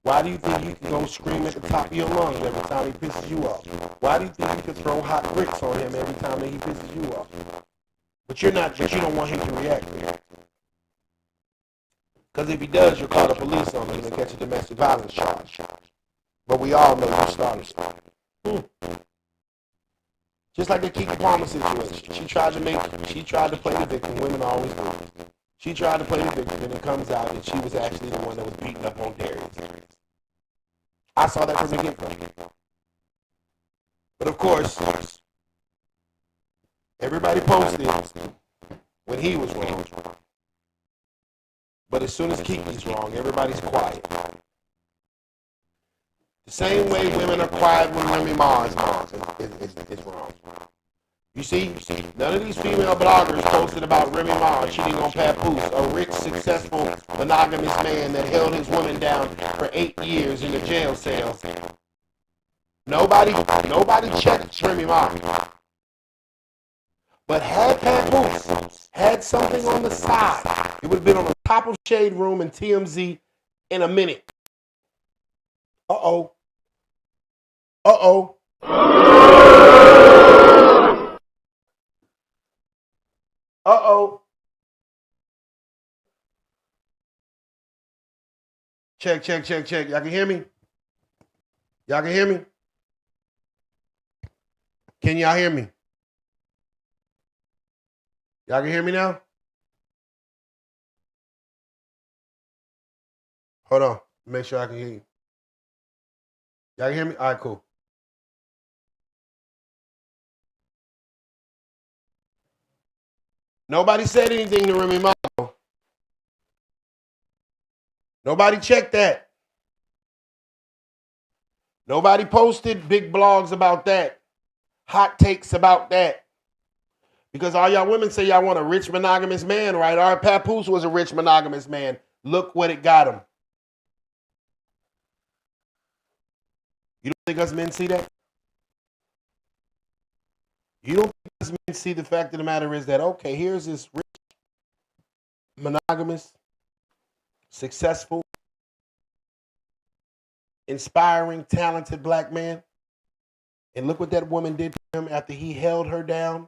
Why do you think you can go scream at the top of your lungs every time he pisses you off? Why do you think you can throw hot bricks on him every time that he pisses you off? But you don't want him to react. Because if he does, you'll call the police on him and catch a domestic violence charge. But we all know you started. Just like the Keke Palmer situation. She tried to play the victim. Women always do. She tried to play the victim, and it comes out that she was actually the one that was beating up on Darius. I saw that from the get-go. But of course, everybody posted when he was wrong. But as soon as Keke's wrong, everybody's quiet. The same way women are quiet when Remy Ma is wrong. You see, none of these female bloggers posted about Remy Ma cheating on Papoose, a rich, successful, monogamous man that held his woman down for 8 years in a jail cell. Nobody checked Remy Ma. But had Papoose had something on the side, it would have been on the top of Shade Room and TMZ in a minute. Uh-oh. Uh-oh. Uh-oh. Check. Y'all can hear me? Y'all can hear me? Can y'all hear me? Y'all can hear me now? Hold on. Make sure I can hear you. Y'all can hear me? All right, cool. Nobody said anything to Remy Ma. Nobody checked that. Nobody posted big blogs about that. Hot takes about that. Because all y'all women say y'all want a rich monogamous man, right? Our Papoose was a rich monogamous man. Look what it got him. You don't think us men see that? You don't think us men see the fact of the matter is that, okay, here's this rich, monogamous, successful, inspiring, talented black man. And look what that woman did to him after he held her down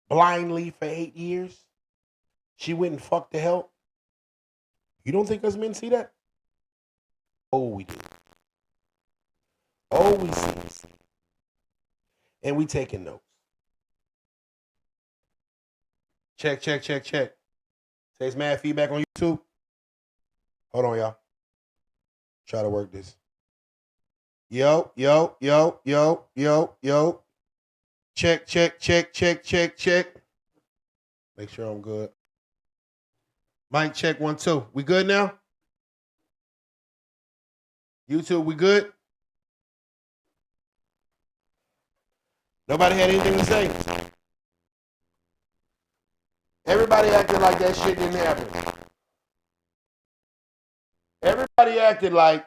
blindly for 8 years. She went and fucked to help. You don't think us men see that? Oh, we do. Oh, we see. And we taking notes. Check. Says mad feedback on YouTube. Hold on, y'all. Try to work this. Yo. Check. Make sure I'm good. Mic check 1 2. We good now? YouTube, we good? Nobody had anything to say? Everybody acted like that shit didn't happen. Everybody acted like,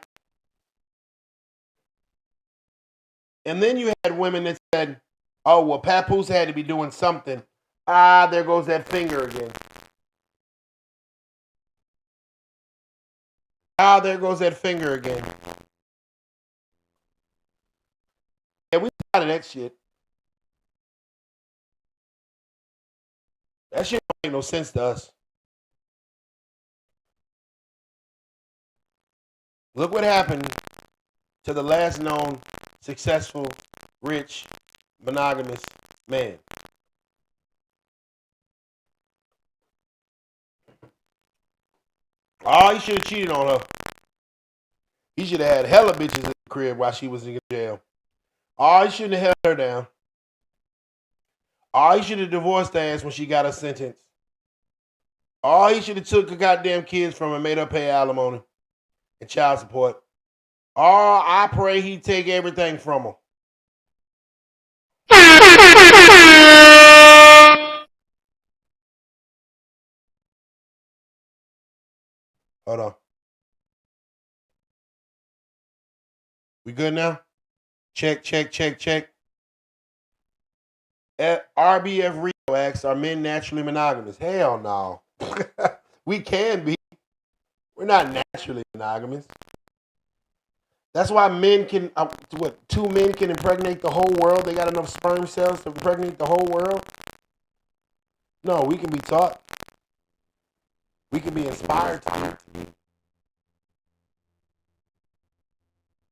and then you had women that said, oh, well, Papoose had to be doing something. Ah, there goes that finger again. Ah, there goes that finger again. Yeah, we tired of that shit. That shit don't make no sense to us. Look what happened to the last known successful, rich, monogamous man. Oh, he should have cheated on her. He should have had hella bitches in the crib while she was in jail. Oh, he shouldn't have held her down. Oh, he should have divorced her ass when she got her sentence. Oh, he should have took the goddamn kids from her, made her pay alimony and child support. Oh, I pray he take everything from her. Hold on. We good now? Check, check, check, check. RBF Rio asks, are men naturally monogamous? Hell no. We can be. We're not naturally monogamous. That's why men can, two men can impregnate the whole world? They got enough sperm cells to impregnate the whole world? No, we can be taught. We can be inspired to be.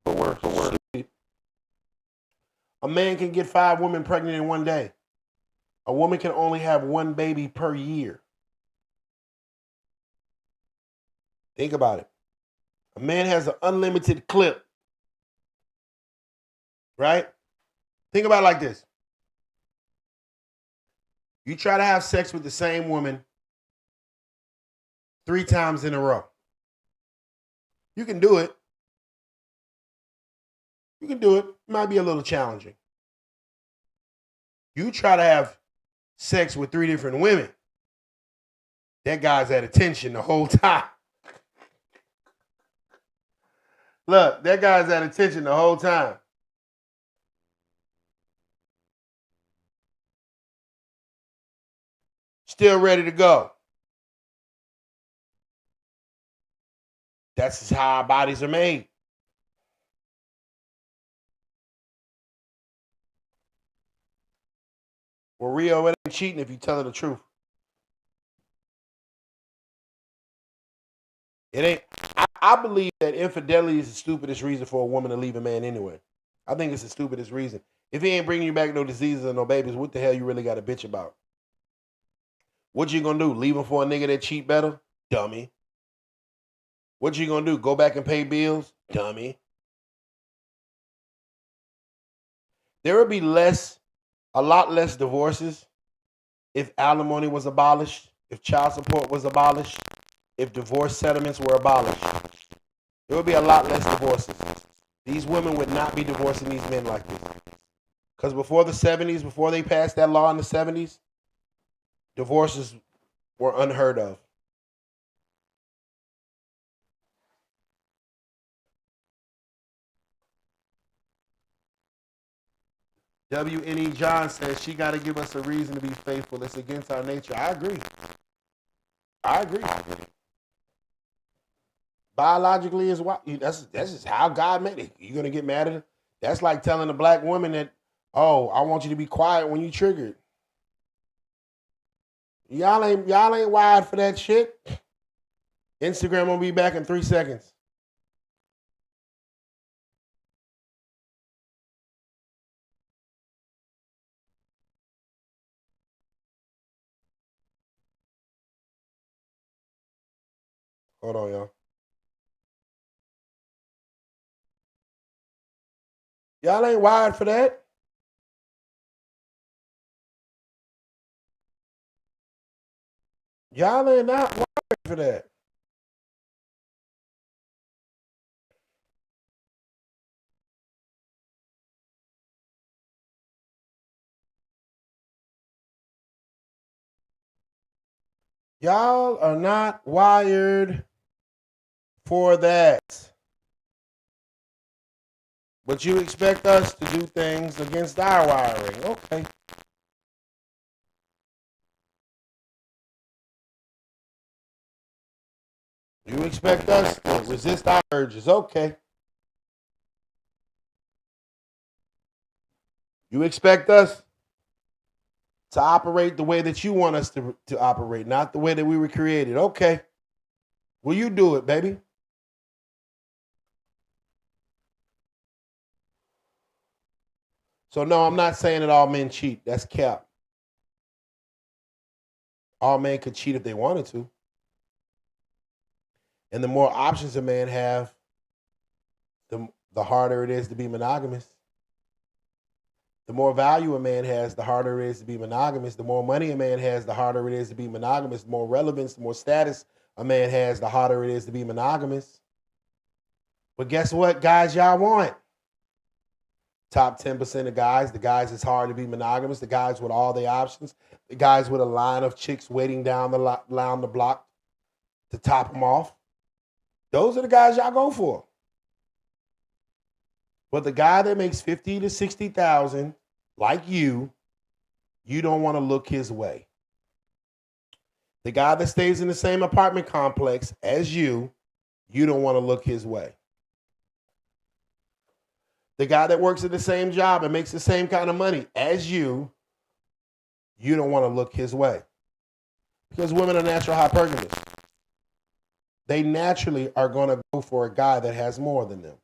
But we're a man can get 5 women pregnant in one day. A woman can only have 1 baby per year. Think about it. A man has an unlimited clip. Right? Think about it like this. You try to have sex with the same woman 3 times in a row. You can do it. You can do it. It might be a little challenging. You try to have sex with 3 different women. That guy's at attention the whole time. Look, that guy's at attention the whole time. Still ready to go. That's just how our bodies are made. Well, Rio, it ain't cheating if you tell her the truth. It ain't. I believe that infidelity is the stupidest reason for a woman to leave a man anyway. I think it's the stupidest reason. If he ain't bringing you back no diseases or no babies, what the hell you really got to bitch about? What you gonna do? Leave him for a nigga that cheat better? Dummy. What you gonna do? Go back and pay bills? Dummy. There would be a lot less divorces if alimony was abolished, if child support was abolished, if divorce settlements were abolished. There would be a lot less divorces. These women would not be divorcing these men like this. Because before the 70s, before they passed that law in the 70s, divorces were unheard of. W.N.E. John says she got to give us a reason to be faithful. It's against our nature. I agree. Biologically is why that's just how God made it. You're gonna get mad at it. That's like telling a black woman that, oh, I want you to be quiet when you triggered. Y'all ain't wired for that shit. Instagram will be back in 3 seconds. Hold on, y'all. Y'all ain't wired for that. Y'all ain't not wired for that. Y'all are not wired for that. But you expect us to do things against our wiring. Okay. You expect us to resist our urges. Okay. You expect us to operate the way that you want us to operate, not the way that we were created. Okay. Well, you do it, baby. So, no, I'm not saying that all men cheat. That's cap. All men could cheat if they wanted to. And the more options a man have, the harder it is to be monogamous. The more value a man has, the harder it is to be monogamous. The more money a man has, the harder it is to be monogamous. The more relevance, the more status a man has, the harder it is to be monogamous. But guess what, guys, y'all want? Top 10% of guys, the guys it's hard to be monogamous, the guys with all the options, the guys with a line of chicks waiting down the block to top them off. Those are the guys y'all go for. But the guy that makes 50 to 60,000, like you don't want to look his way. The guy that stays in the same apartment complex as you don't want to look his way. The guy that works at the same job and makes the same kind of money as you don't want to look his way. Because women are natural hypergamous. They naturally are going to go for a guy that has more than them.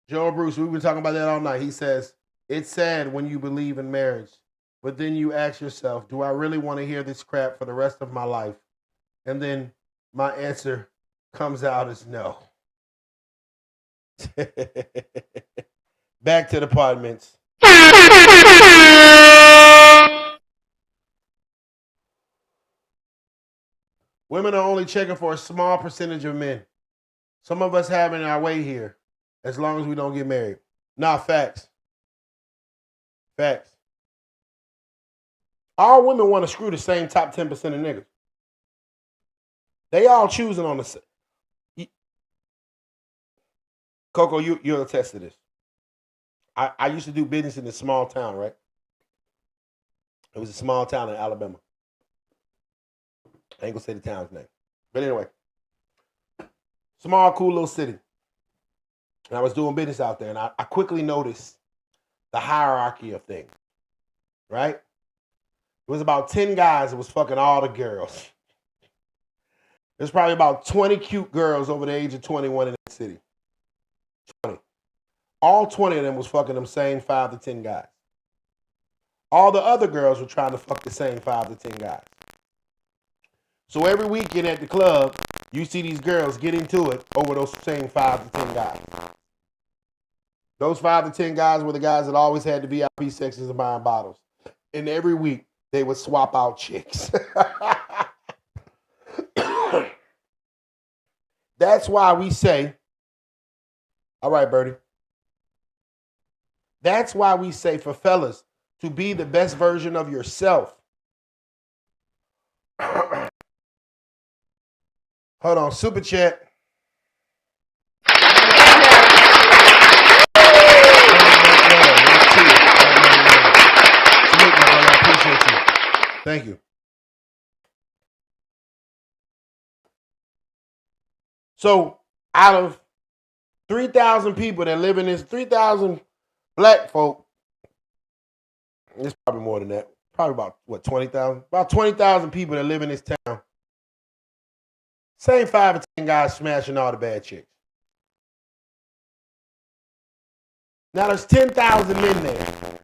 Joe Bruce, we've been talking about that all night. He says, it's sad when you believe in marriage, but then you ask yourself, do I really want to hear this crap for the rest of my life? And then my answer comes out as no. Back to the apartments. Women are only checking for a small percentage of men. Some of us having our way here, as long as we don't get married. Nah, facts. Facts. All women want to screw the same top 10% of niggas. They all choosing on the. Coco, you'll attest to this. I used to do business in a small town, right? It was a small town in Alabama. I ain't gonna say the town's name. But anyway, small, cool little city. And I was doing business out there, and I quickly noticed the hierarchy of things, right? It was about 10 guys that was fucking all the girls. There's probably about 20 cute girls over the age of 21 in the city. 20. All 20 of them was fucking them same 5 to 10 guys. All the other girls were trying to fuck the same 5 to 10 guys. So every weekend at the club, you see these girls get into it over those same 5 to 10 guys. Those 5 to 10 guys were the guys that always had the VIP sections and buying bottles. And every week, they would swap out chicks. That's why we say, all right, Bertie. That's why we say for fellas to be the best version of yourself. Hold on, super chat. Thank you. So out of 3,000 people that live in this, 3,000 black folk, it's probably more than that. Probably about, what, 20,000? About 20,000 people that live in this town. Same 5 or 10 guys smashing all the bad chicks. Now there's 10,000 men there.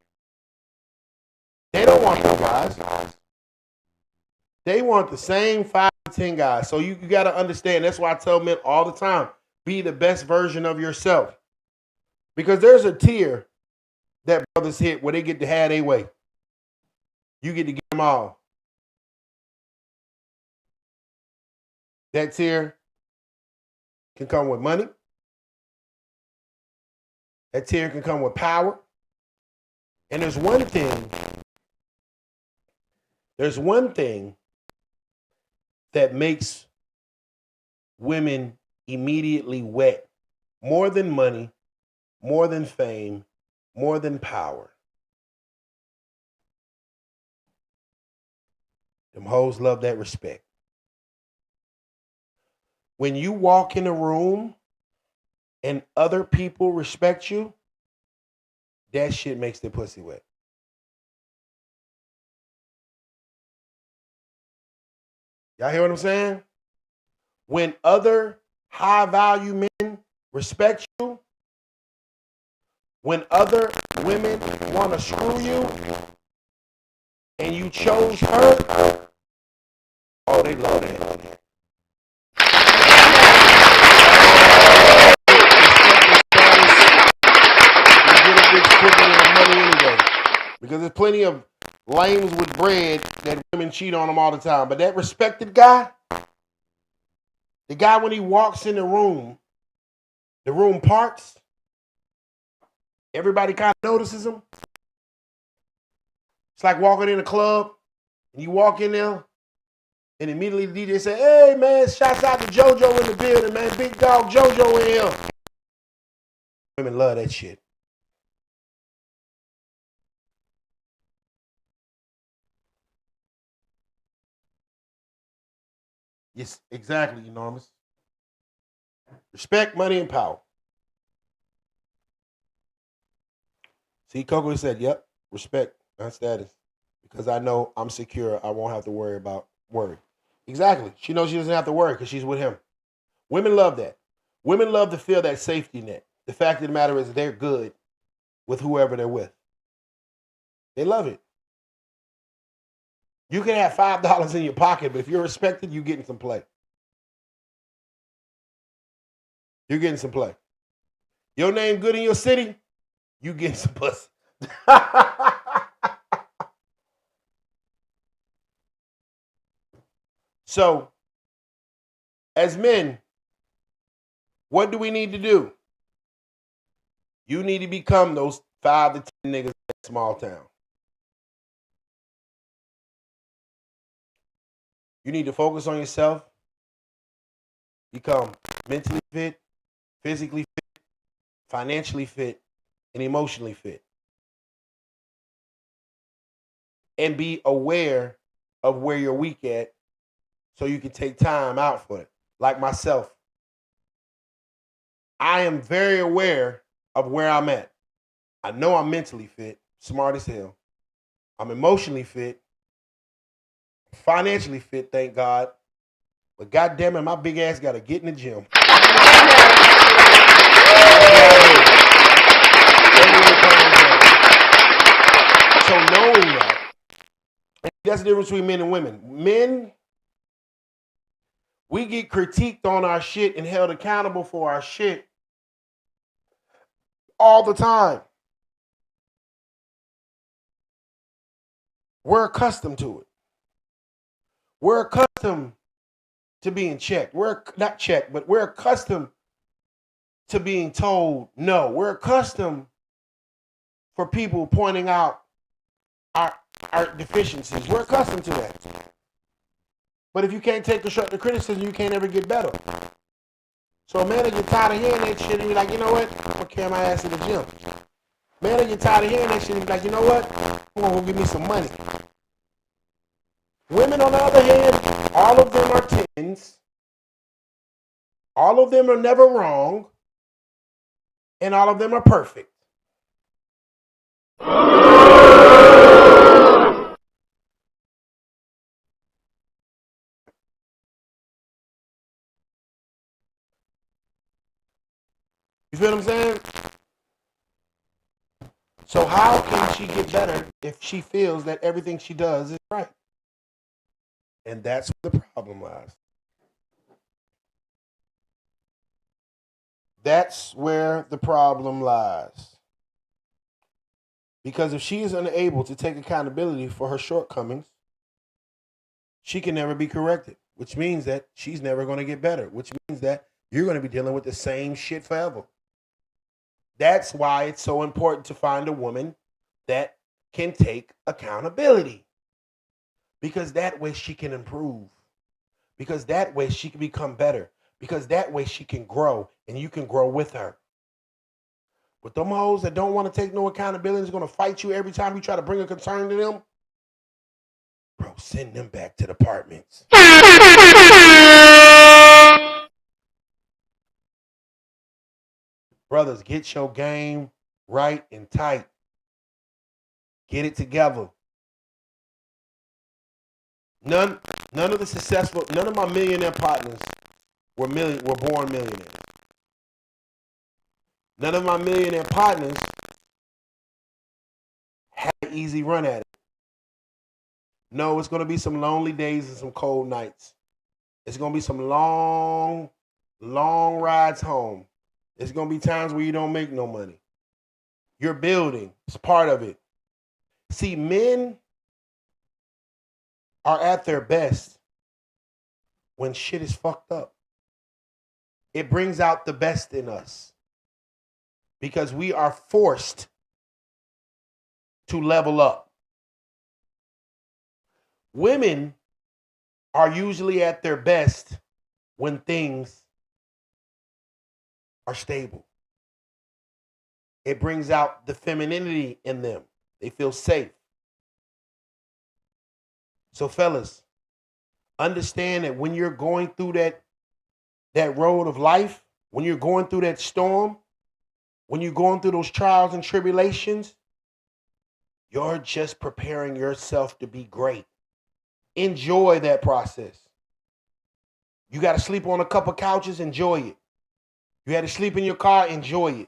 They don't want those guys. They want the same 5 to 10 guys. So you got to understand. That's why I tell men all the time, be the best version of yourself. Because there's a tier that brothers hit where they get to have their way. You get to get them all. That tier can come with money. That tier can come with power. And there's one thing that makes women immediately wet. More than money, more than fame, more than power. Them hoes love that respect. When you walk in a room and other people respect you, that shit makes their pussy wet. Y'all hear what I'm saying? When other high-value men respect you, when other women want to screw you, and you chose her, oh, they love that. Because there's plenty of lames with bread that women cheat on them all the time. But that respected guy, the guy when he walks in the room parts, everybody kind of notices him. It's like walking in a club, and you walk in there, and immediately the DJ say, "Hey, man, shouts out to JoJo in the building, man. Big dog JoJo in here." Women love that shit. Yes, exactly, Enormous. Respect, money, and power. See, Coco said, yep, respect, not status. Because I know I'm secure. I won't have to worry about worry. Exactly. She knows she doesn't have to worry because she's with him. Women love that. Women love to feel that safety net. The fact of the matter is they're good with whoever they're with. They love it. You can have $5 in your pocket, but if you're respected, you're getting some play. You're getting some play. Your name good in your city, you getting some pussy. So, as men, what do we need to do? You need to become those 5 to 10 niggas in that small town. You need to focus on yourself, become mentally fit, physically fit, financially fit, and emotionally fit. And be aware of where you're weak at so you can take time out for it. Like myself, I am very aware of where I'm at. I know I'm mentally fit, smart as hell. I'm emotionally fit, financially fit, thank God. But goddamn it, my big ass got to get in the gym. So knowing that, that's the difference between men and women. Men, we get critiqued on our shit and held accountable for our shit all the time. We're accustomed to it. We're accustomed to being checked. We're not checked, but we're accustomed to being told no. We're accustomed for people pointing out our deficiencies. We're accustomed to that. But if you can't take constructive criticism, you can't ever get better. So a man will get tired of hearing that shit and be like, you know what? I'm going to carry my ass to the gym. Man will get tired of hearing that shit and be like, you know what? I'm going to go give me some money. Women, on the other hand, all of them are 10s. All of them are never wrong. And all of them are perfect. You feel what I'm saying? So how can she get better if she feels that everything she does is right? And that's where the problem lies. That's where the problem lies. Because if she is unable to take accountability for her shortcomings, she can never be corrected, which means that she's never going to get better, which means that you're going to be dealing with the same shit forever. That's why it's so important to find a woman that can take accountability. Because that way she can improve. Because that way she can become better. Because that way she can grow and you can grow with her. But them hoes that don't want to take no accountability is going to fight you every time you try to bring a concern to them. Bro, send them back to the apartments. Brothers, get your game right and tight. Get it together. None of the successful, none of my millionaire partners were born millionaires. None of my millionaire partners had an easy run at it. No, it's going to be some lonely days and some cold nights. It's going to be some long rides home. It's going to be times where you don't make no money. You're building. It's part of it. See, men are at their best when shit is fucked up. It brings out the best in us because we are forced to level up. Women are usually at their best when things are stable. It brings out the femininity in them. They feel safe. So fellas, understand that when you're going through that road of life, when you're going through that storm, when you're going through those trials and tribulations, you're just preparing yourself to be great. Enjoy that process. You got to sleep on a couple couches, enjoy it. You had to sleep in your car, enjoy it.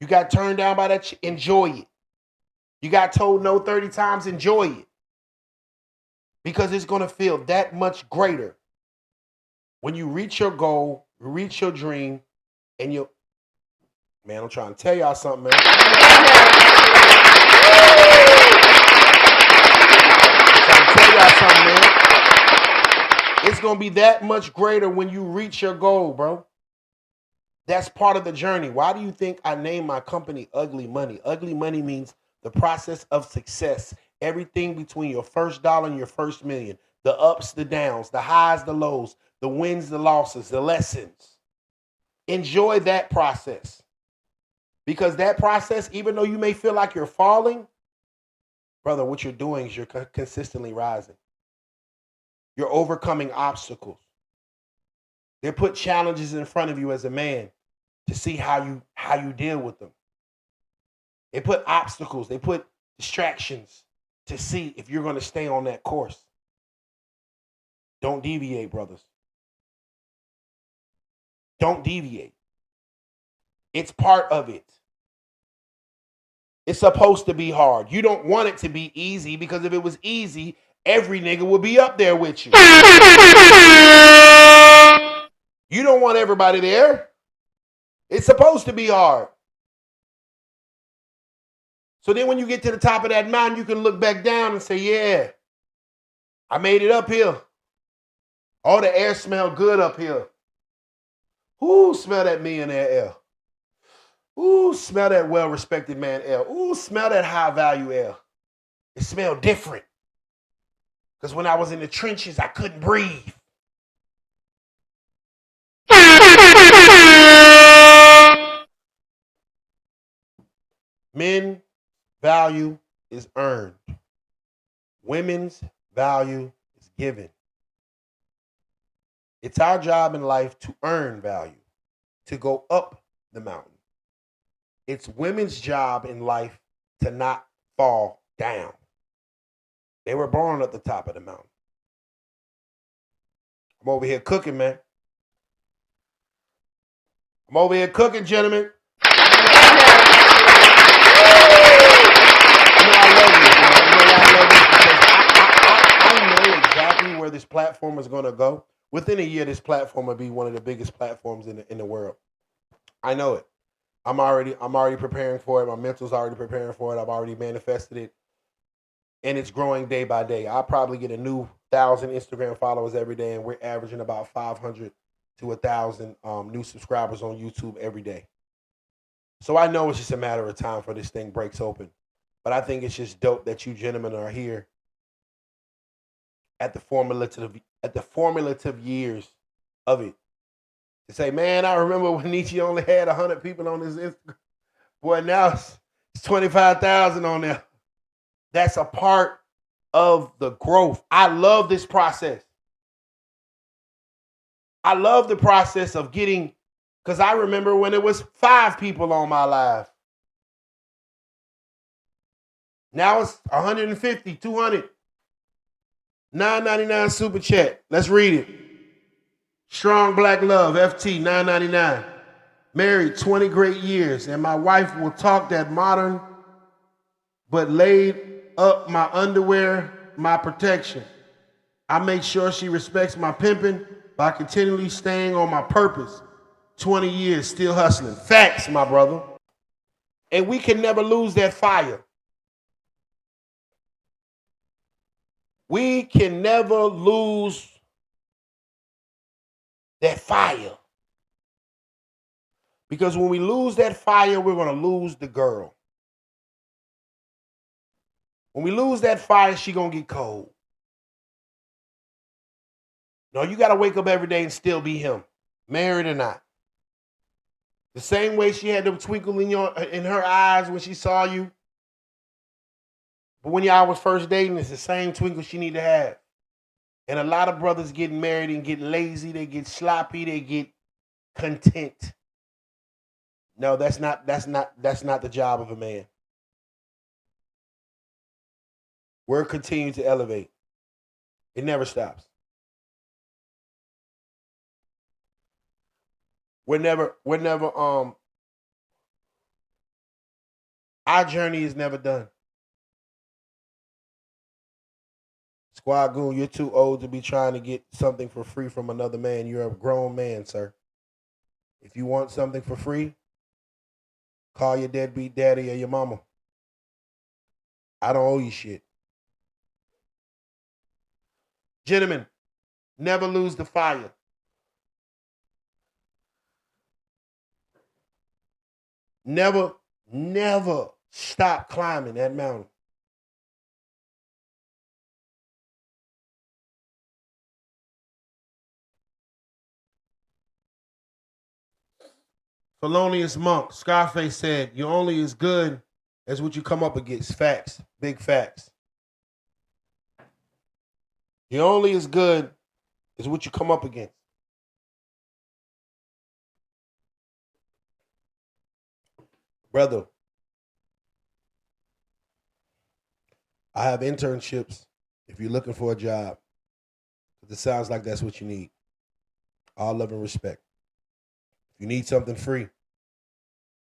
You got turned down by that, enjoy it. You got told no 30 times, enjoy it. Because it's going to feel that much greater when you reach your goal, reach your dream, and you, man, I'm trying to tell y'all something, man. I'm trying to tell y'all something, man. It's going to be that much greater when you reach your goal, bro. That's part of the journey. Why do you think I named my company Ugly Money? Ugly Money means the process of success. Everything between your first dollar and your first million. The ups, the downs, the highs, the lows, the wins, the losses, the lessons. Enjoy that process. Because that process, even though you may feel like you're falling, brother, what you're doing is you're consistently rising. You're overcoming obstacles. They put challenges in front of you as a man to see how you deal with them. They put obstacles, they put distractions to see if you're going to stay on that course. Don't deviate, brothers. Don't deviate. It's part of it. It's supposed to be hard. You don't want it to be easy because if it was easy, every nigga would be up there with you. You don't want everybody there. It's supposed to be hard. So then when you get to the top of that mountain, you can look back down and say, yeah, I made it up here. All the air smelled good up here. Ooh, smell that millionaire air. Ooh, smell that well-respected man air. Ooh, smell that high-value air. It smelled different. Because when I was in the trenches, I couldn't breathe. Men value is earned. Women's value is given. It's our job in life to earn value, to go up the mountain. It's women's job in life to not fall down. They were born at the top of the mountain. I'm over here cooking, man. I'm over here cooking, gentlemen. I know exactly where this platform is going to go. Within a year, this platform will be one of the biggest platforms in the world. I know it. I'm already preparing for it. My mental's already preparing for it. I've already manifested it. And it's growing day by day. I'll probably get a new 1,000 Instagram followers every day, and we're averaging about 500 to 1,000 new subscribers on YouTube every day. So I know it's just a matter of time for this thing breaks open. But I think it's just dope that you gentlemen are here at the formulative years of it. To say, man, I remember when Nietzsche only had 100 people on his Instagram. Boy, now it's 25,000 on there. That's a part of the growth. I love this process. I love the process of getting, because I remember when it was 5 people on my live. Now it's 150, 200. $9.99 super chat. Let's read it. Strong Black Love, FT, $9.99. Married 20 great years, and my wife will talk that modern, but laid up my underwear, my protection. I make sure she respects my pimping by continually staying on my purpose. 20 years, still hustling. Facts, my brother. And we can never lose that fire. We can never lose that fire. Because when we lose that fire, we're going to lose the girl. When we lose that fire, she going to get cold. No, you got to wake up every day and still be him, married or not. The same way she had the twinkle in her eyes when she saw you. But when y'all was first dating, it's the same twinkle she need to have. And a lot of brothers getting married and get lazy, they get sloppy, they get content. No, that's not the job of a man. We're continuing to elevate. It never stops. We're never our journey is never done. Squad Goon, you're too old to be trying to get something for free from another man. You're a grown man, sir. If you want something for free, call your deadbeat daddy or your mama. I don't owe you shit. Gentlemen, never lose the fire. Never stop climbing that mountain. Felonious Monk, Scarface said, you're only as good as what you come up against. Facts. Big facts. You're only as good as what you come up against. Brother, I have internships if you're looking for a job. It sounds like that's what you need. All love and respect. If you need something free,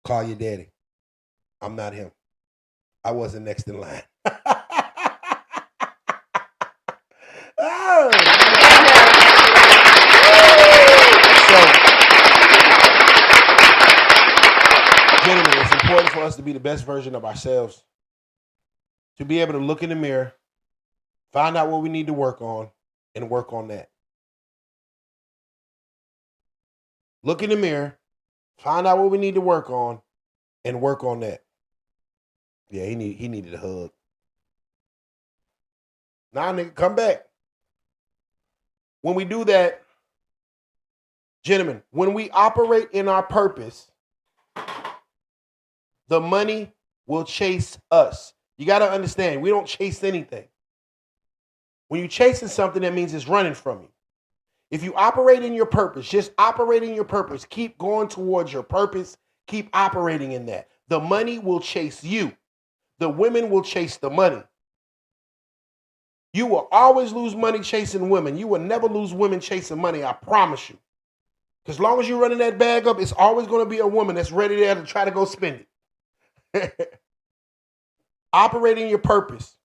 call your daddy. I'm not him. I wasn't next in line. Oh. So, gentlemen, it's important for us to be the best version of ourselves. To be able to look in the mirror, find out what we need to work on, and work on that. Look in the mirror, find out what we need to work on, and work on that. Yeah, he needed a hug. Nah, nigga, come back. When we do that, gentlemen, when we operate in our purpose, the money will chase us. You got to understand, we don't chase anything. When you're chasing something, that means it's running from you. If you operate in your purpose, just operate in your purpose. Keep going towards your purpose. Keep operating in that. The money will chase you. The women will chase the money. You will always lose money chasing women. You will never lose women chasing money, I promise you. Because as long as you're running that bag up, it's always going to be a woman that's ready there to try to go spend it. Operate in your purpose.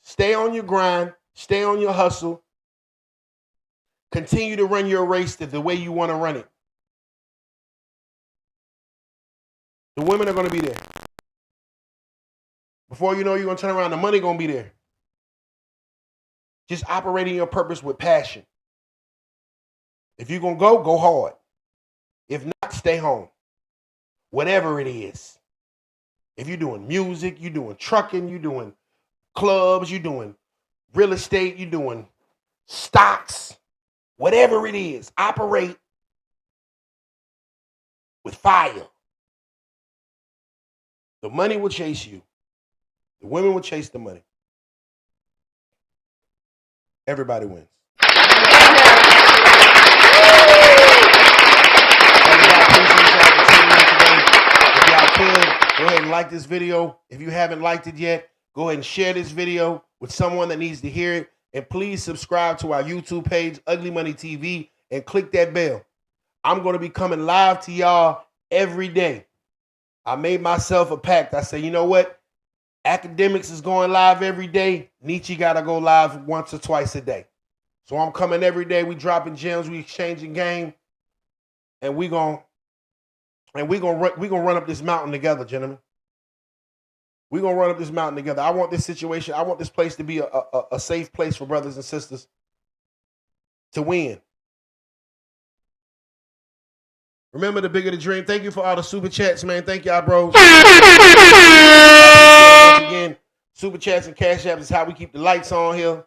Stay on your grind. Stay on your hustle. Continue to run your race the way you want to run it. The women are going to be there. Before you know, you're going to turn around, the money going to be there. Just operating your purpose with passion. If you're going to go, go hard. If not, stay home. Whatever it is. If you're doing music, you're doing trucking, you're doing clubs, you're doing real estate, you're doing stocks, whatever it is, operate with fire. The money will chase you. The women will chase the money. Everybody wins. If y'all could, go ahead and like this video. If you haven't liked it yet, go ahead and share this video with someone that needs to hear it. And please subscribe to our YouTube page, Ugly Money TV, and click that bell. I'm going to be coming live to y'all every day. I made myself a pact. I said, you know what? Academics is going live every day. Nietzsche got to go live once or twice a day. So I'm coming every day. We dropping gems. We exchanging game. And we gonna run up this mountain together, gentlemen. We're going to run up this mountain together. I want this situation, I want this place to be a safe place for brothers and sisters to win. Remember, the bigger the dream. Thank you for all the super chats, man. Thank y'all, bros. Once again, super chats and cash apps is how we keep the lights on here.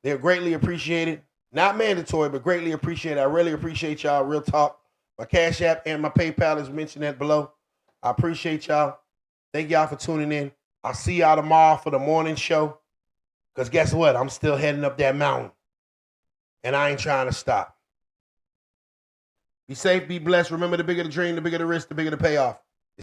They're greatly appreciated. Not mandatory, but greatly appreciated. I really appreciate y'all. Real talk. My cash app and my PayPal is mentioned that below. I appreciate y'all. Thank y'all for tuning in. I'll see y'all tomorrow for the morning show. Because guess what? I'm still heading up that mountain. And I ain't trying to stop. Be safe, be blessed. Remember, the bigger the dream, the bigger the risk, the bigger the payoff.